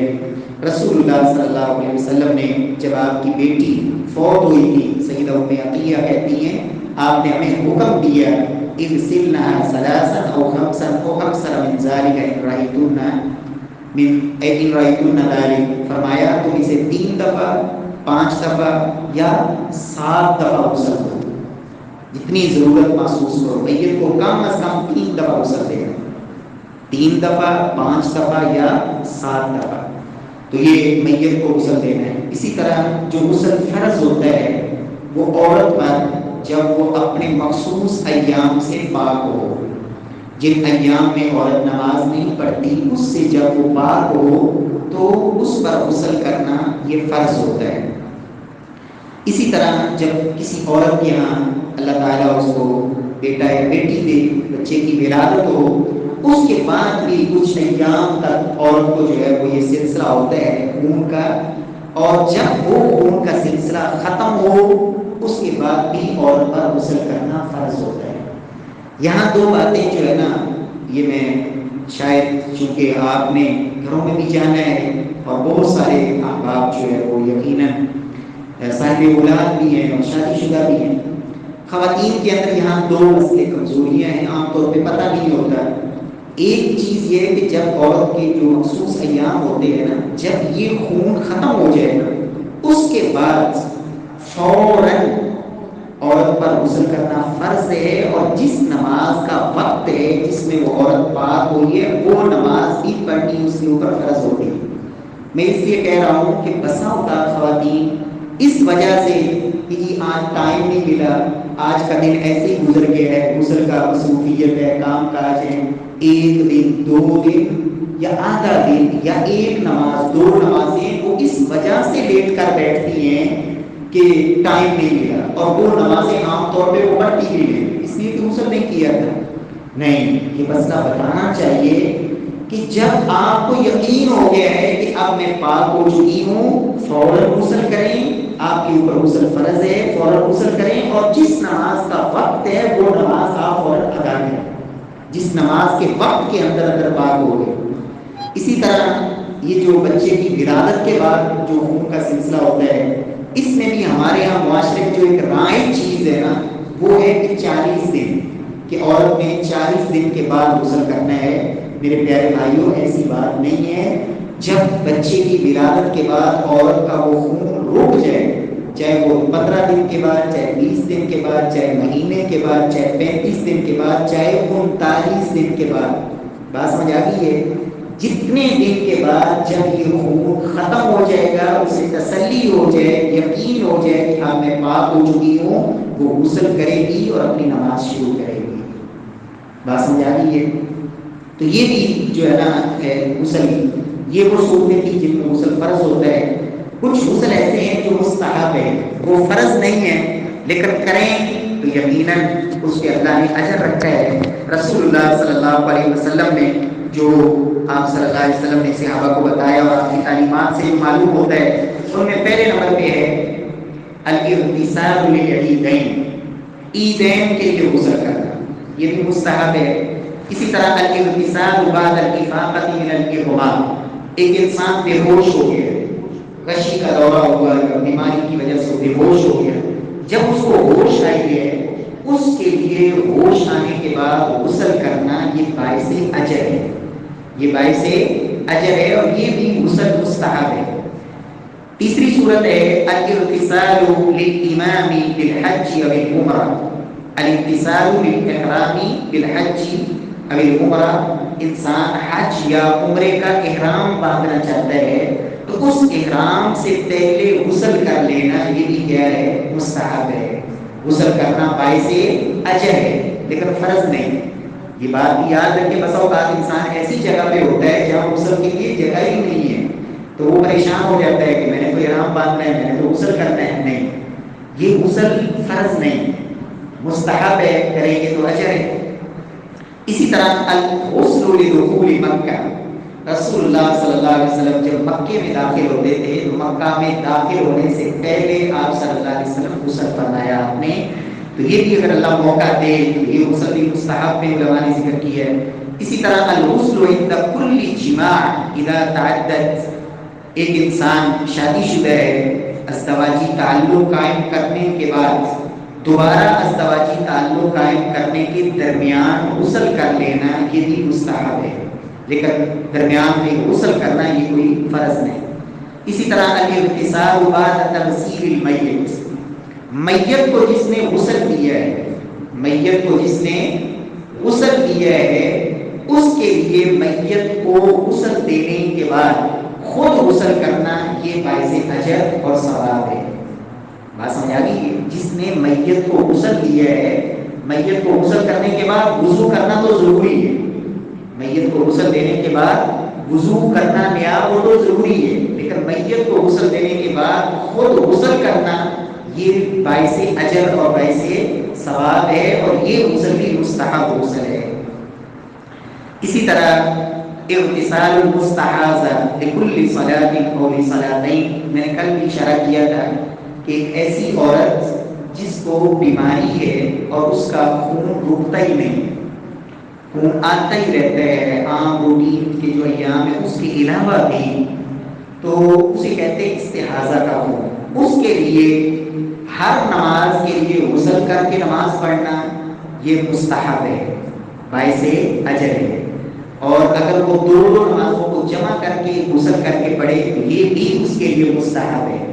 رسول اللہ صلی اللہ علیہ وسلم نے جب آپ کی بیٹی فوت ہوئی تھی، سیدہ ام عطیہ کہتی ہیں آپ نے ہمیں حکم دیا اغسلنها ثلاثا او خمسا او اکثر من ذلك ان رأيتن ذلك، فرمایا تم اسے 3 دفعہ 5 دفعہ یا 7 دفعہ غسل کرو، جتنی ضرورت محسوس کرو۔ میت کو کم از کم 3 دفعہ غسل دینا، 3 دفعہ 5 دفعہ یا 7 دفعہ، تو یہ میت کو غسل دینا ہے۔ اسی طرح جو غسل فرض ہوتا ہے وہ عورت پر جب وہ اپنے مخصوص ایام سے پاک ہو، جن ایام میں عورت نماز نہیں پڑھتی اس سے جب وہ پاک ہو تو اس پر غسل کرنا یہ فرض ہوتا ہے۔ اسی طرح جب کسی عورت کے یہاں اللہ تعالیٰ اس کو بیٹا یا بیٹی دے، بچے کی ولادت ہو، اس کے بعد بھی کچھ ایام تک عورت کو جو ہے وہ یہ سلسلہ ہوتا ہے خون کا، اور جب وہ خون کا سلسلہ ختم ہو اس کے بعد بھی عورت پر غسل کرنا فرض ہوتا ہے۔ یہاں 2 باتیں جو ہے نا، یہ میں شاید چونکہ آپ نے گھروں میں بھی جانا ہے اور بہت سارے احباب جو ہے وہ یقیناً صاحب اولاد بھی ہیں اور شادی شدہ بھی ہیں، خواتین کے اندر یہاں 2 مسئلے کمزوریاں ہیں، عام طور پہ پتہ نہیں ہوتا۔ ایک چیز یہ ہے کہ جب عورت کے جو مخصوص ایام ہوتے ہیں نا، جب یہ خون ختم ہو جائے نا اس کے بعد فوراً عورت پر غسل کرنا فرض ہے، اور جس نماز کا وقت ہے جس میں وہ عورت پاک ہوئی ہے وہ نماز بھی پڑھنی اس کے اوپر فرض ہوتی ہے۔ میں اس لیے کہہ رہا ہوں کہ بسا اوقات خواتین اس وجہ سے کہ جی آج ٹائم نہیں ملا، آج کا دن ایسے ہی گزر گیا ہے، غسل کا مصروفیت ہے، کام کاج ہے، 1 دن 2 دن یا آدھا دن یا 1 نماز 2 نمازیں وہ اس وجہ سے لیٹ کر بیٹھتی ہیں کہ ٹائم نہیں ملا، اور وہ نمازیں عام طور پہ وہ پڑھتی بھی ہیں اس لیے کہ غسل نہیں کیا تھا۔ نہیں، یہ مسئلہ بتانا چاہیے کہ جب آپ کو یقین ہو گیا ہے کہ اب میں پاک ہو چکی ہوں، فوراً غسل کریں، آپ کے اوپر غسل فرض ہے، فوراً غسل کریں، اور جس نماز کا وقت ہے وہ نماز آپ فوراً ادا کریں، جس نماز کے وقت کے اندر اندر پاک ہو گئے۔ اسی طرح یہ جو بچے کی ولادت کے بعد جو خون کا سلسلہ ہوتا ہے، اس میں بھی ہمارے یہاں معاشرے میں جو ایک رائج چیز ہے نا وہ ہے کہ 40 دن، کہ عورت نے 40 دن کے بعد غسل کرنا ہے۔ میرے پیارے بھائیوں، ایسی بات نہیں ہے۔ جب بچے کی ولادت کے بعد عورت کا وہ خون رک جائے، چاہے وہ 15 دن کے بعد، چاہے 20 دن کے بعد، چاہے مہینے کے بعد، چاہے 35 دن کے بعد، چاہے 39 دن کے بعد، بات سمجھ آ گئی ہے؟ جتنے دن کے بعد جب یہ خون ختم ہو جائے گا، اسے تسلی ہو جائے، یقین ہو جائے کہ اب میں پاک ہو چکی ہوں، وہ غسل کرے گی اور اپنی نماز شروع کرے گی۔ بات سمجھ آ گئی ہے؟ تو یہ بھی جو ہے نا غسل، یہ وہ صورتیں تھیں جن میں غسل فرض ہوتا ہے۔ کچھ غسل ایسے ہیں جو مستحب ہے، وہ فرض نہیں ہے لیکن کریں تو یقیناً اس کے اللہ نے اجر رکھا ہے۔ رسول اللہ صلی اللہ علیہ وسلم نے جو آپ صلی اللہ علیہ وسلم نے صحابہ کو بتایا اور آپ کی تعلیمات سے جو معلوم ہوتا ہے، ان میں پہلے نمبر پہ ہے الاغتسال للعیدین، عیدین کے لیے غسل کرنا، یہ بھی مستحب ہے۔ اسی طرح الاغتسال بعد الافاقۃ من الاغماء، ایک انسان بے ہوش ہو گیا، غشی کا دورہ ہوا، بیماری کی وجہ سے بے ہوش ہو گیا، جب اس کو ہوش آئی ہے اس کے لیے ہوش آنے کے بعد غسل کرنا یہ باعث اجر ہے، یہ باعث اجر ہے، اور یہ بھی غسل مستحب ہے۔ تیسری صورت ہے الاغتسال للامام بالحج او العمرہ، الاغتسال للاحرام بالحج او العمرہ، انسان حج یا عمرے کا احرام باندھنا چاہتا ہے تو اس احرام سے پہلے غسل کر لینا، یہ بھی کیا ہے؟ مستحب ہے۔ غسل کرنا باعث اجر ہے لیکن فرض نہیں۔ یہ بات بھی یاد رکھیں، بسا اوقات انسان ایسی جگہ پہ ہوتا ہے جہاں غسل کے لیے جگہ ہی نہیں ہے تو وہ پریشان ہو جاتا ہے کہ میں نے تو احرام باندھنا ہے، میں نے تو غسل کرنا ہے۔ نہیں، یہ غسل فرض نہیں، مستحب ہے، کریں گے تو اجر ہے۔ اسی طرح الغسل لدخول مکہ، رسول اللہ صلی اللہ علیہ وسلم جب مکے میں داخل ہوتے تھے تو مکہ میں داخل ہونے سے پہلے آپ صلی اللہ علیہ وسلم غسل فرمایا آپ نے، تو یہ بھی اگر اللہ موقع دے تو یہ غسل بھی مستحب میں علماء نے ذکر کی ہے۔ اسی طرح الغسل عند کل جماع اذا تعدد ایک انسان شادی شدہ ہے، ازدواجی تعلق قائم کرنے کے بعد دوبارہ ازدواجی تعلق قائم کرنے کے درمیان غسل کر لینا یہ بھی مستحب ہے، لیکن درمیان میں غسل کرنا یہ کوئی فرض نہیں۔ اسی طرح الاغتسال بعد تغسیل المیت، میت کو جس نے غسل دیا ہے، میت کو جس نے غسل دیا ہے اس کے لیے میت کو غسل دینے کے بعد خود غسل کرنا یہ باعث اجر اور ثواب ہے۔ بات سمجھ آ گئی؟ جس نے میت کو غسل دیا ہے، میت کو غسل کرنے کے بعد وضو کرنا تو ضروری ہے، میت کو غسل دینے کے بعد وضو کرنا نیا وہ تو ضروری ہے، لیکن میت کو غسل دینے کے بعد خود غسل کرنا یہ باعث اجر اور باعث ثواب ہے، اور یہ غسل بھی مستحب غسل ہے۔ اسی طرح اغتسال المستحاضہ لکل صلاۃ او لصلاتین، میں نے کل بھی اشارہ کیا تھا کہ ایک ایسی عورت جس کو بیماری ہے اور اس کا خون رکتا ہی نہیں، خون آتا ہی رہتا ہے عام روٹین کے جو ایام ہے اس کے علاوہ بھی، تو اسے کہتے ہیں استحاضہ کا خون، اس کے لیے ہر نماز کے لیے غسل کر کے نماز پڑھنا یہ مستحب ہے، باعث اجر ہے، اور اگر وہ دونوں نمازوں کو جمع کر کے غسل کر کے پڑھے تو یہ بھی اس کے لیے مستحب ہے،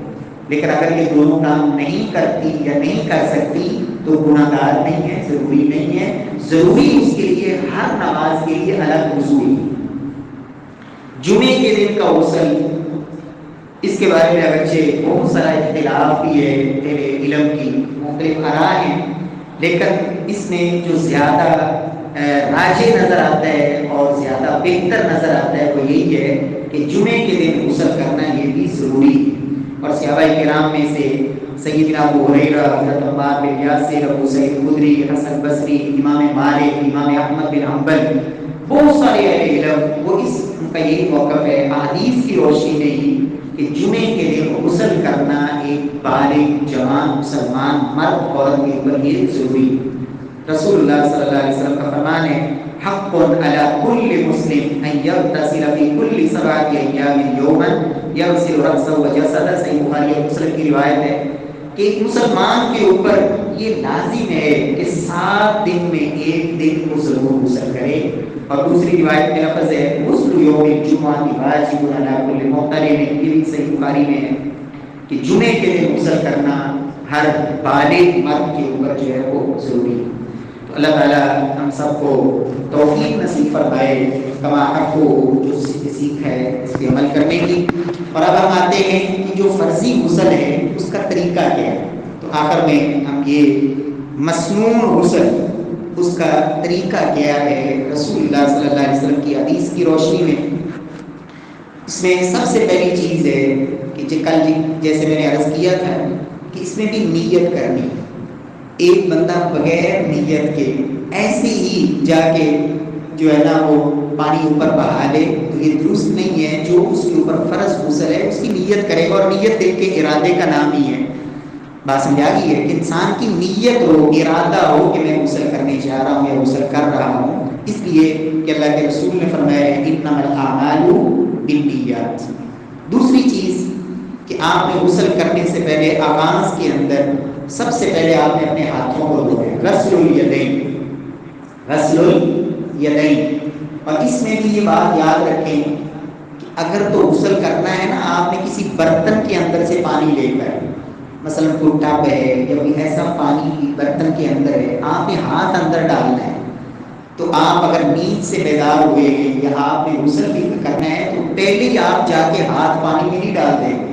لیکن اگر یہ دونوں کام نہیں کرتی یا نہیں کر سکتی تو گناہ گار نہیں ہے، ضروری نہیں ہے، ضروری اس کے لیے ہر نماز کے لیے الگ وضو ہے۔ جمعے کے دن کا غسل، اس کے بارے میں اگرچہ بہت سارا اختلاف بھی ہے اہل علم کی، مختلف آراء ہیں، لیکن اس میں جو زیادہ راجح نظر آتا ہے اور زیادہ بہتر نظر آتا ہے وہ یہی ہے کہ جمعے کے دن غسل کرنا یہ بھی ضروری ہے، اور صحابہ کرام میں سے سیدنا ابو ہریرہ، حضرت عمار بن یاسر، ابو سعید خدری، حسن بصری، امام مالک، امام احمد بن حنبل، بہت سارے اہل علم وہ اس کا یہی موقف ہے احادیث کی روشنی میں ہی کہ جمعے کے دن غسل کرنا ایک بالغ جوان مسلمان مرد عورت کے اوپر یہ ضروری ہے۔ رسول اللہ صلی اللہ علیہ وسلم کا فرمان ہے حق علی کل مسلم ان یغتسل فی کل 7 ایام یوما یغسل رأسه وجسده، صحیح بخاری اور مسلم کی روایت ہے کہ ایک مسلمان کے اوپر یہ لازم ہے کہ 7 دن میں ایک دن کو ضرور غسل کرے، اور دوسری روایت میں لفظ ہے غسل یوم الجمعہ واجب علی کل محترم، یہ بھی صحیح بخاری میں ہے کہ جمعے کے دن غسل کرنا ہر بالغ مرد کے اوپر جو ہے وہ ضروری ہے۔ تو اللہ تعالیٰ ہم سب کو توفیق نصیب فرمائے کما حق کو جو سیکھ ہے اس پہ عمل کرنے کی۔ اور اب ہم آتے ہیں کہ جو فرضی غسل ہے اس کا طریقہ کیا ہے، تو آخر میں ہم یہ مسنون غسل اس کا طریقہ کیا ہے رسول اللہ صلی اللہ علیہ وسلم کی حدیث کی روشنی میں، اس میں سب سے پہلی چیز ہے کہ کل جیسے میں نے عرض کیا تھا کہ اس میں بھی نیت کرنی، ایک بندہ بغیر نیت کے ایسے ہی جا کے جو ہے نا وہ پانی اوپر بہا لے تو یہ درست نہیں ہے۔ جو اس کے اوپر فرض غسل ہے اس کی نیت کرے گا، اور نیت دل کے ارادے کا نام ہی ہے۔ بات سمجھا گئی ہے کہ انسان کی نیت ہو، ارادہ ہو کہ میں غسل کرنے جا رہا ہوں یا غسل کر رہا ہوں، اس لیے کہ اللہ کے رسول نے فرمایا ہے انما الاعمال بالنیات۔ دوسری چیز کہ آپ نے غسل کرنے سے پہلے آغاز کے اندر سب سے پہلے آپ نے اپنے ہاتھوں کو دھونا، غسل الیدین، غسل الیدین۔ اور اس میں بھی یہ بات یاد رکھیں کہ اگر تو غسل کرنا ہے نا آپ نے کسی برتن کے اندر سے پانی لے کر، مثلا کوئی ٹب ہے یا کوئی ایسا پانی برتن کے اندر ہے، آپ نے ہاتھ اندر ڈالنا ہے، تو آپ اگر نیند سے بیدار ہوئے یا آپ نے غسل بھی کرنا ہے تو پہلے ہی آپ جا کے ہاتھ پانی میں نہیں ڈال دیں گے،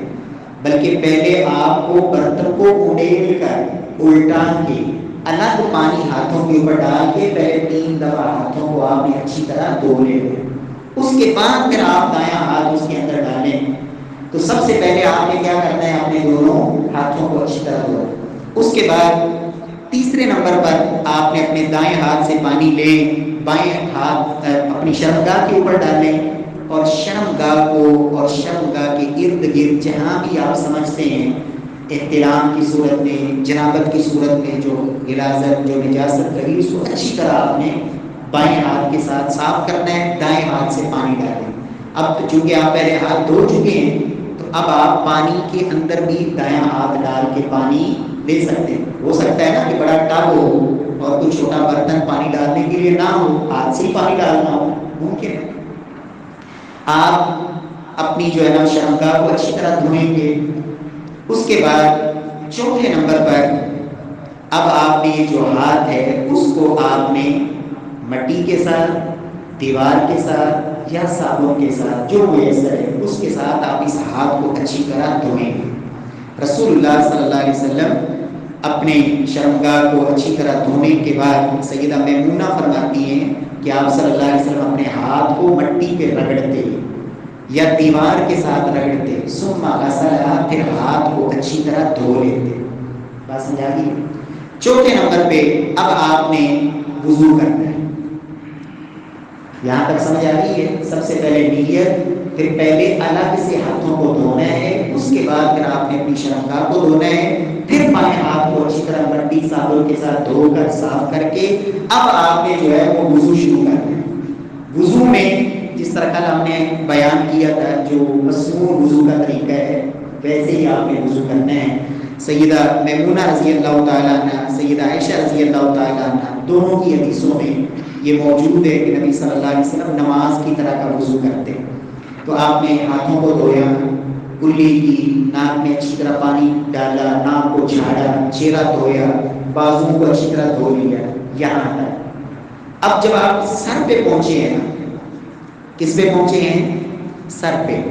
بلکہ پہلے آپ کو برتن کو اڑیل کر الٹان کے الگ پانی ہاتھوں کے اوپر ڈال کے پہلے 3 دفعہ ہاتھوں کو آپ نے اچھی طرح دھو لینا، اس کے بعد پھر آپ دایاں ہاتھ اس کے اندر ڈالیں۔ تو سب سے پہلے آپ نے کیا کرنا ہے، اپنے دونوں ہاتھوں کو اچھی طرح دھونا، اس کے بعد تیسرے نمبر پر آپ نے اپنے دائیں ہاتھ سے پانی لے بائیں ہاتھ اپنی شرمگاہ کے اوپر ڈالیں، اور شرمگاہ کو اور شرمگاہ کے ارد گرد جہاں بھی آپ سمجھتے ہیں احترام کی صورت میں، جنابت کی صورت میں جو غلاظت جو نجاست لگی اس کو اچھی طرح آپ نے بائیں ہاتھ کے ساتھ صاف کرنا ہے، دائیں ہاتھ سے پانی ڈالیں۔ اب چونکہ آپ پہلے ہاتھ دھو چکے ہیں اب آپ پانی کے اندر بھی دایاں ہاتھ ڈال کے پانی لے سکتے ہیں. ہو سکتا ہے نا کہ بڑا ٹب ہو اور کوئی چھوٹا برتن پانی ڈالنے کے لیے نہ ہو, ہاتھ سے ہی پانی ڈالنا ہو, ممکن ہے. آپ اپنی جو ہے نا شرمگاہ کو اچھی طرح دھوئیں گے. اس کے بعد چوتھے نمبر پر اب آپ نے جو ہاتھ ہے اس کو آپ نے مٹی کے ساتھ, دیوار کے ساتھ یا صابن کے ساتھ جو میسر ہے اس کے ساتھ آپ اس ہاتھ کو اچھی طرح دھوئیں گے. رسول اللہ صلی اللہ علیہ وسلم اپنے شرمگاہ کو اچھی طرح دھونے کے بعد سیدہ میمونہ فرماتی ہیں کہ آپ صلی اللہ علیہ وسلم اپنے ہاتھ کو مٹی پہ رگڑتے یا دیوار کے ساتھ رگڑتے, ثم غسلها, پھر ہاتھ کو اچھی طرح دھو لیتے. بات سمجھا دی. چوتھے نمبر پہ اب آپ نے وضو کرنا ہے. یہاں تک سمجھ آ رہی ہے؟ سب سے پہلے نیت, پھر پہلے الگ سے ہاتھوں کو دھونا ہے, اس کے بعد پھر آپ نے اپنی شرمگاہ کو دھونا ہے, پھر بائیں ہاتھ کو اچھی طرح مٹی صابن کے ساتھ دھو کر صاف کر کے اب آپ نے جو ہے وہ وضو شروع کرنا ہے. وضو میں جس طرح کل ہم نے بیان کیا تھا جو مسنون وضو کا طریقہ ہے ویسے ہی آپ نے وضو کرنا ہے. سیدہ میمونہ رضی اللہ تعالیٰ عنہ, سیدہ عائشہ رضی اللہ تعالیٰ عنہ دونوں کی حدیثوں میں یہ موجود ہے کہ نبی صلی اللہ علیہ وسلم نماز کی طرح کا وضو کرتے. تو آپ نے ہاتھوں کو دھویا, کلی کی, ناک میں اچھی طرح پانی ڈالا, ناک کو جھاڑا, چہرہ دھویا, بازو کو اچھی طرح دھو لیا. یہاں تک اب جب آپ سر پہ پہنچے ہیں نا, کس پہ پہنچے ہیں؟ سر پہ.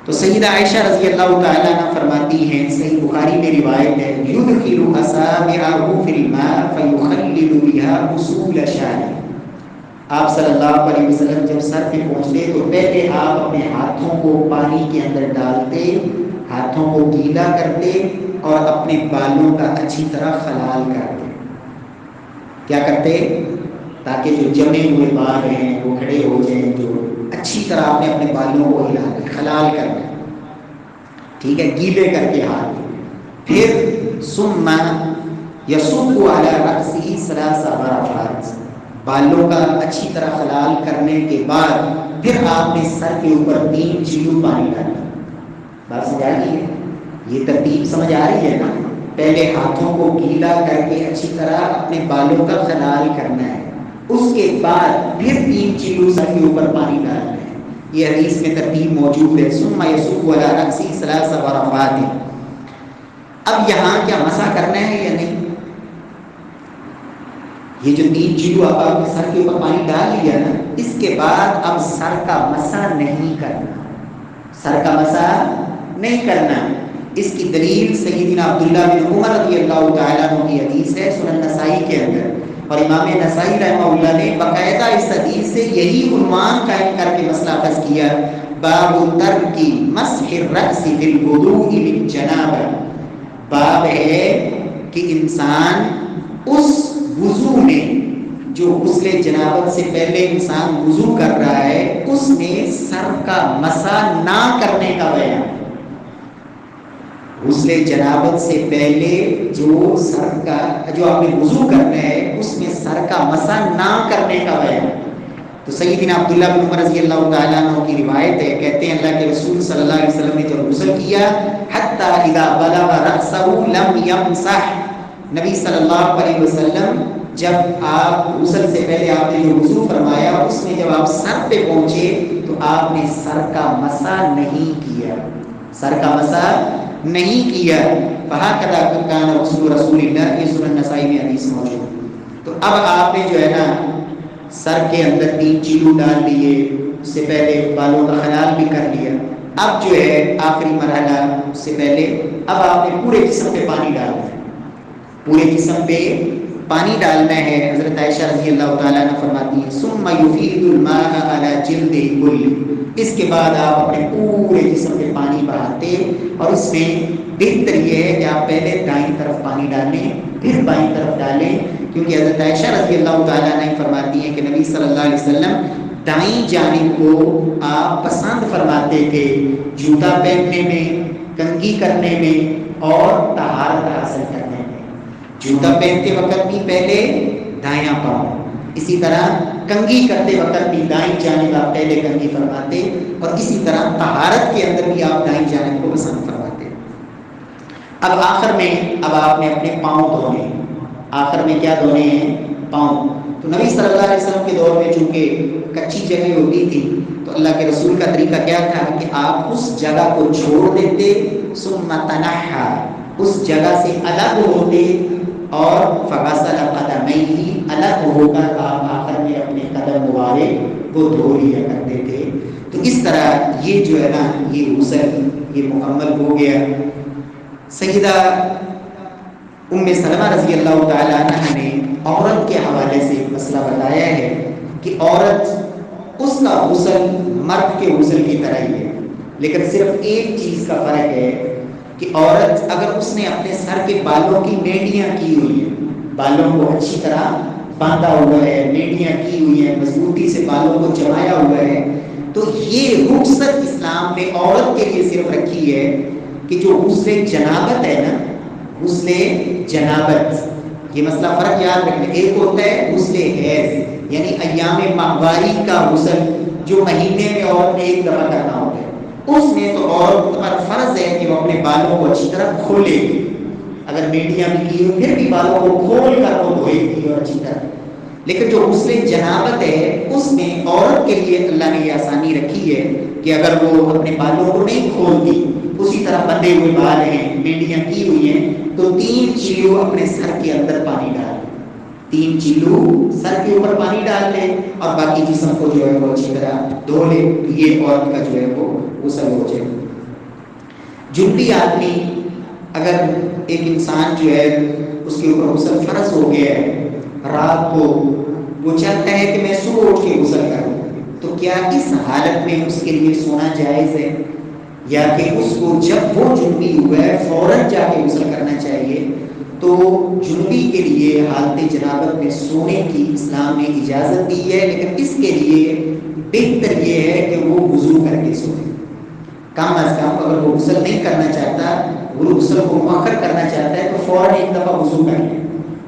تو سیدہ عائشہ رضی اللہ تعالیٰ عنہ فرماتی ہیں, صحیح بخاری میں روایت ہے, یدخل اصابعہ فی الماء فیخلل بها اصول شعرہ. آپ صلی اللہ علیہ وسلم جب سر پہ پہنچتے تو پہلے آپ اپنے ہاتھوں کو پانی کے اندر ڈالتے, ہاتھوں کو گیلا کرتے اور اپنے بالوں کا اچھی طرح خلال کرتے. کیا کرتے؟ تاکہ جو جمے ہوئے بال ہیں وہ کھڑے ہو جائیں, جو اچھی طرح آپ نے اپنے بالوں کو ہلا کر خلال کرنا, ٹھیک ہے, گیلے کر کے ہاتھ. پھر ثم یصب علی رأسہ ثلاث غرفات, بالوں کا اچھی طرح خلال کرنے کے بعد پھر آپ نے سر کے اوپر 3 چلو پانی ڈالا. بات سمجھ آ رہی ہے؟ یہ ترتیب سمجھ آ رہی ہے نا؟ پہلے ہاتھوں کو گیلا کر کے اچھی طرح اپنے بالوں کا خلال کرنا ہے, اس کے بعد پھر 3 چلو سر کے اوپر پانی ڈالنا ہے. یہ حدیث میں ترتیب موجود ہے. ثم یصب علی رأسہ ثلاث غرفات. اب یہاں کیا مسح کرنا ہے یا نہیں؟ یہ جو 3 چلو آپ نے سر کے اوپر پانی ڈال لیا نا, اس کے بعد اب سر کا مسح نہیں کرنا, سر کا مسح نہیں کرنا. اس کی دلیل سیدنا عبداللہ بن عمر رضی اللہ تعالیٰ عنہ کی حدیث ہے سنن نسائی کے اندر, اور امام نسائی رحمہ اللہ نے باقاعدہ اس حدیث سے یہی عنوان قائم کر کے مسئلہ اخذ کیا, باب ترک مسح الرأس فی الوضوء للجنابہ. باب ہے کہ انسان اس وضو میں جو غسل جنابت سے پہلے انسان وضو کر رہا ہے اس میں سر کا مسح نہ کرنے کا بیان. غسل جنابت سے پہلے جو سر کا جو آپ نے وضو کرنا ہے اس میں سر کا مسح نہ کرنے کا بیان. تو سیدنا عبداللہ بن عمر رضی اللہ تعالیٰ عنہ کی روایت ہے, کہتے ہیں اللہ کے رسول صلی اللہ علیہ وسلم نے جب غسل کیا حتی اذا بلغ رأسہ لم یمسح, نبی صلی اللہ علیہ وسلم جب آپ غسل سے پہلے آپ نے جو وضو فرمایا اس میں جب آپ سر پہ پہنچے تو آپ نے سر کا مسح نہیں کیا, سر کا مسح نہیں کیا. فَهَكَذَا كَانَ رسول اللہ, یہ سنن نسائی میں حدیث موجود. تو اب آپ نے جو ہے نا سر کے اندر 3 چلو ڈال لیے, اس سے پہلے بالوں کا خلال بھی کر لیا. اب جو ہے آخری مرحلہ اس سے پہلے اب آپ نے پورے جسم پہ پانی ڈالنا ہے, پورے جسم پہ پانی ڈالنا ہے. حضرت عائشہ رضی اللہ تعالیٰ عنہ فرماتی ہیں ثم یفیض الماء علی جلدہ کلہ, اس کے بعد آپ اپنے پورے جسم پہ پانی بہاتے, اور اس میں بہتر یہ ہے کہ آپ پہلے دائیں طرف پانی ڈالیں پھر بائیں طرف ڈالیں, کیونکہ حضرت عائشہ رضی اللہ تعالیٰ عنہ فرماتی ہیں کہ نبی صلی اللہ علیہ وسلم دائیں جانب کو آپ پسند فرماتے تھے جوتا پہننے میں, کنگھی کرنے میں اور طہارت حاصل کرنے میں. جوتا پہنتے وقت بھی پہلے دایاں پاؤں, اسی طرح کنگھی کرتے وقت بھی دائیں جانب آپ پہلے کنگھی فرماتے، اور اسی طرح طہارت کے اندر بھی آپ دائیں جانب کو پسند فرماتے۔ اب آخر میں اب آپ نے اپنے پاؤں دھونے، آخر میں کیا دھونے ہیں؟ پاؤں۔ تو نبی صلی اللہ علیہ وسلم کے دور میں چونکہ کچی جگہ ہوتی تھی تو اللہ کے رسول کا طریقہ کیا تھا کہ آپ اس جگہ کو چھوڑ دیتے، ثم تنحى، اس جگہ سے الگ ہوتے، اور فغسل قدميه، الگ ہو کر آپ آخر میں اپنے قدم مبارک کو دھو لیا کرتے تھے۔ تو اس طرح یہ جو ہے نا یہ غسل یہ مکمل ہو گیا۔ سیدہ ام سلمہ رضی اللہ تعالی عنہ نے عورت کے حوالے سے مسئلہ بتایا ہے کہ عورت اس کا غسل مرد کے غسل کی طرح ہی ہے، لیکن صرف ایک چیز کا فرق ہے کہ عورت اگر اس نے اپنے سر کے بالوں کی مینڈیاں کی ہوئی ہیں، بالوں کو اچھی طرح باندھا ہوا ہے، مینڈیاں کی ہوئی ہیں، مضبوطی سے بالوں کو جمایا ہوا ہے، تو یہ رخصت اسلام نے عورت کے لیے صرف رکھی ہے کہ جو غسل جنابت ہے نا، غسل جنابت، یہ مسئلہ فرق یاد رکھنا، ایک ہوتا ہے غسل حیض یعنی ایام ماہواری کا غسل جو مہینے میں عورت نے ایک دفعہ کرنا ہوتا ہے، اس میں تو عورت پر فرض ہے کہ وہ اپنے بالوں کو اچھی طرح کھولے گی، اگر میڈیاں بھی کی ہو پھر بھی بالوں کو کھول کر وہ دھوئے گی اور اچھی طرح۔ لیکن جو غسل جنابت ہے اس میں عورت کے لیے اللہ نے یہ آسانی رکھی ہے کہ اگر وہ اپنے بالوں کو نہیں کھولتی، اسی طرح بندھے ہوئے بال ہیں، میڈیاں کی ہوئی ہیں، تو 3 چیلو اپنے سر کے اندر پانی ڈال لیں، 3 چیلو سر کے اوپر پانی ڈال لیں اور باقی جسم کو جو ہے وہ اچھی طرح دھو لے، یہ عورت کا جو ہے وہ غسل ہو جائے۔ جنبی آدمی، اگر ایک انسان جو ہے اس کے اوپر غسل فرض ہو گیا ہے، رات کو وہ چاہتا ہے کہ میں صبح اٹھ کے غسل کروں، تو کیا اس حالت میں اس کے لیے سونا جائز ہے، یا کہ اس کو جب وہ جنبی ہوا ہے فوراً جا کے غسل کرنا چاہیے؟ تو جنبی کے لیے حالت جنابت میں سونے کی اسلام نے اجازت دی ہے، لیکن اس کے لیے بہتر یہ ہے کہ وہ وضو کر کے سوئے، کم از کم اگر وہ غسل نہیں کرنا چاہتا، وہ غسل کو مؤخر کرنا چاہتا ہے تو فوراً ایک دفعہ وضو کر لے،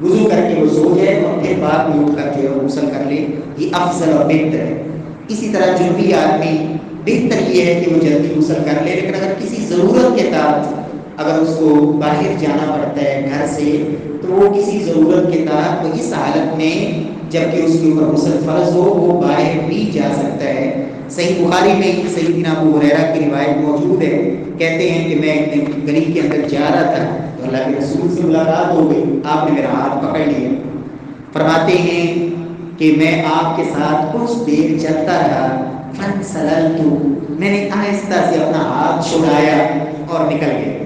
وضو کر کے وہ سو جائے اور پھر بعد میں اٹھ کر جو ہے غسل کر لے، یہ افضل اور بہتر ہے۔ اسی طرح جنبی آدمی بہتر یہ ہے کہ وہ جلدی غسل کر لے، لیکن اگر کسی ضرورت کے تحت اگر اس کو باہر جانا پڑتا ہے گھر سے، تو وہ کسی ضرورت کے تحت وہ اس حالت میں جب کہ اس کے اوپر غسل فرض ہو وہ باہر بھی جا سکتا ہے۔ صحیح بخاری میں سیدنا ابو ہریرہ کی روایت موجود ہے، کہتے ہیں کہ میں ایک دن گلی کے اندر جا رہا تھا تو اللہ کے رسول سے ملاقات ہو گئی، آپ نے میرا ہاتھ پکڑ لیا، فرماتے ہیں کہ میں آپ کے ساتھ کچھ دیر چلتا رہا، فانسللت، میں نے آہستہ سے اپنا ہاتھ چھڑایا اور نکل گیا،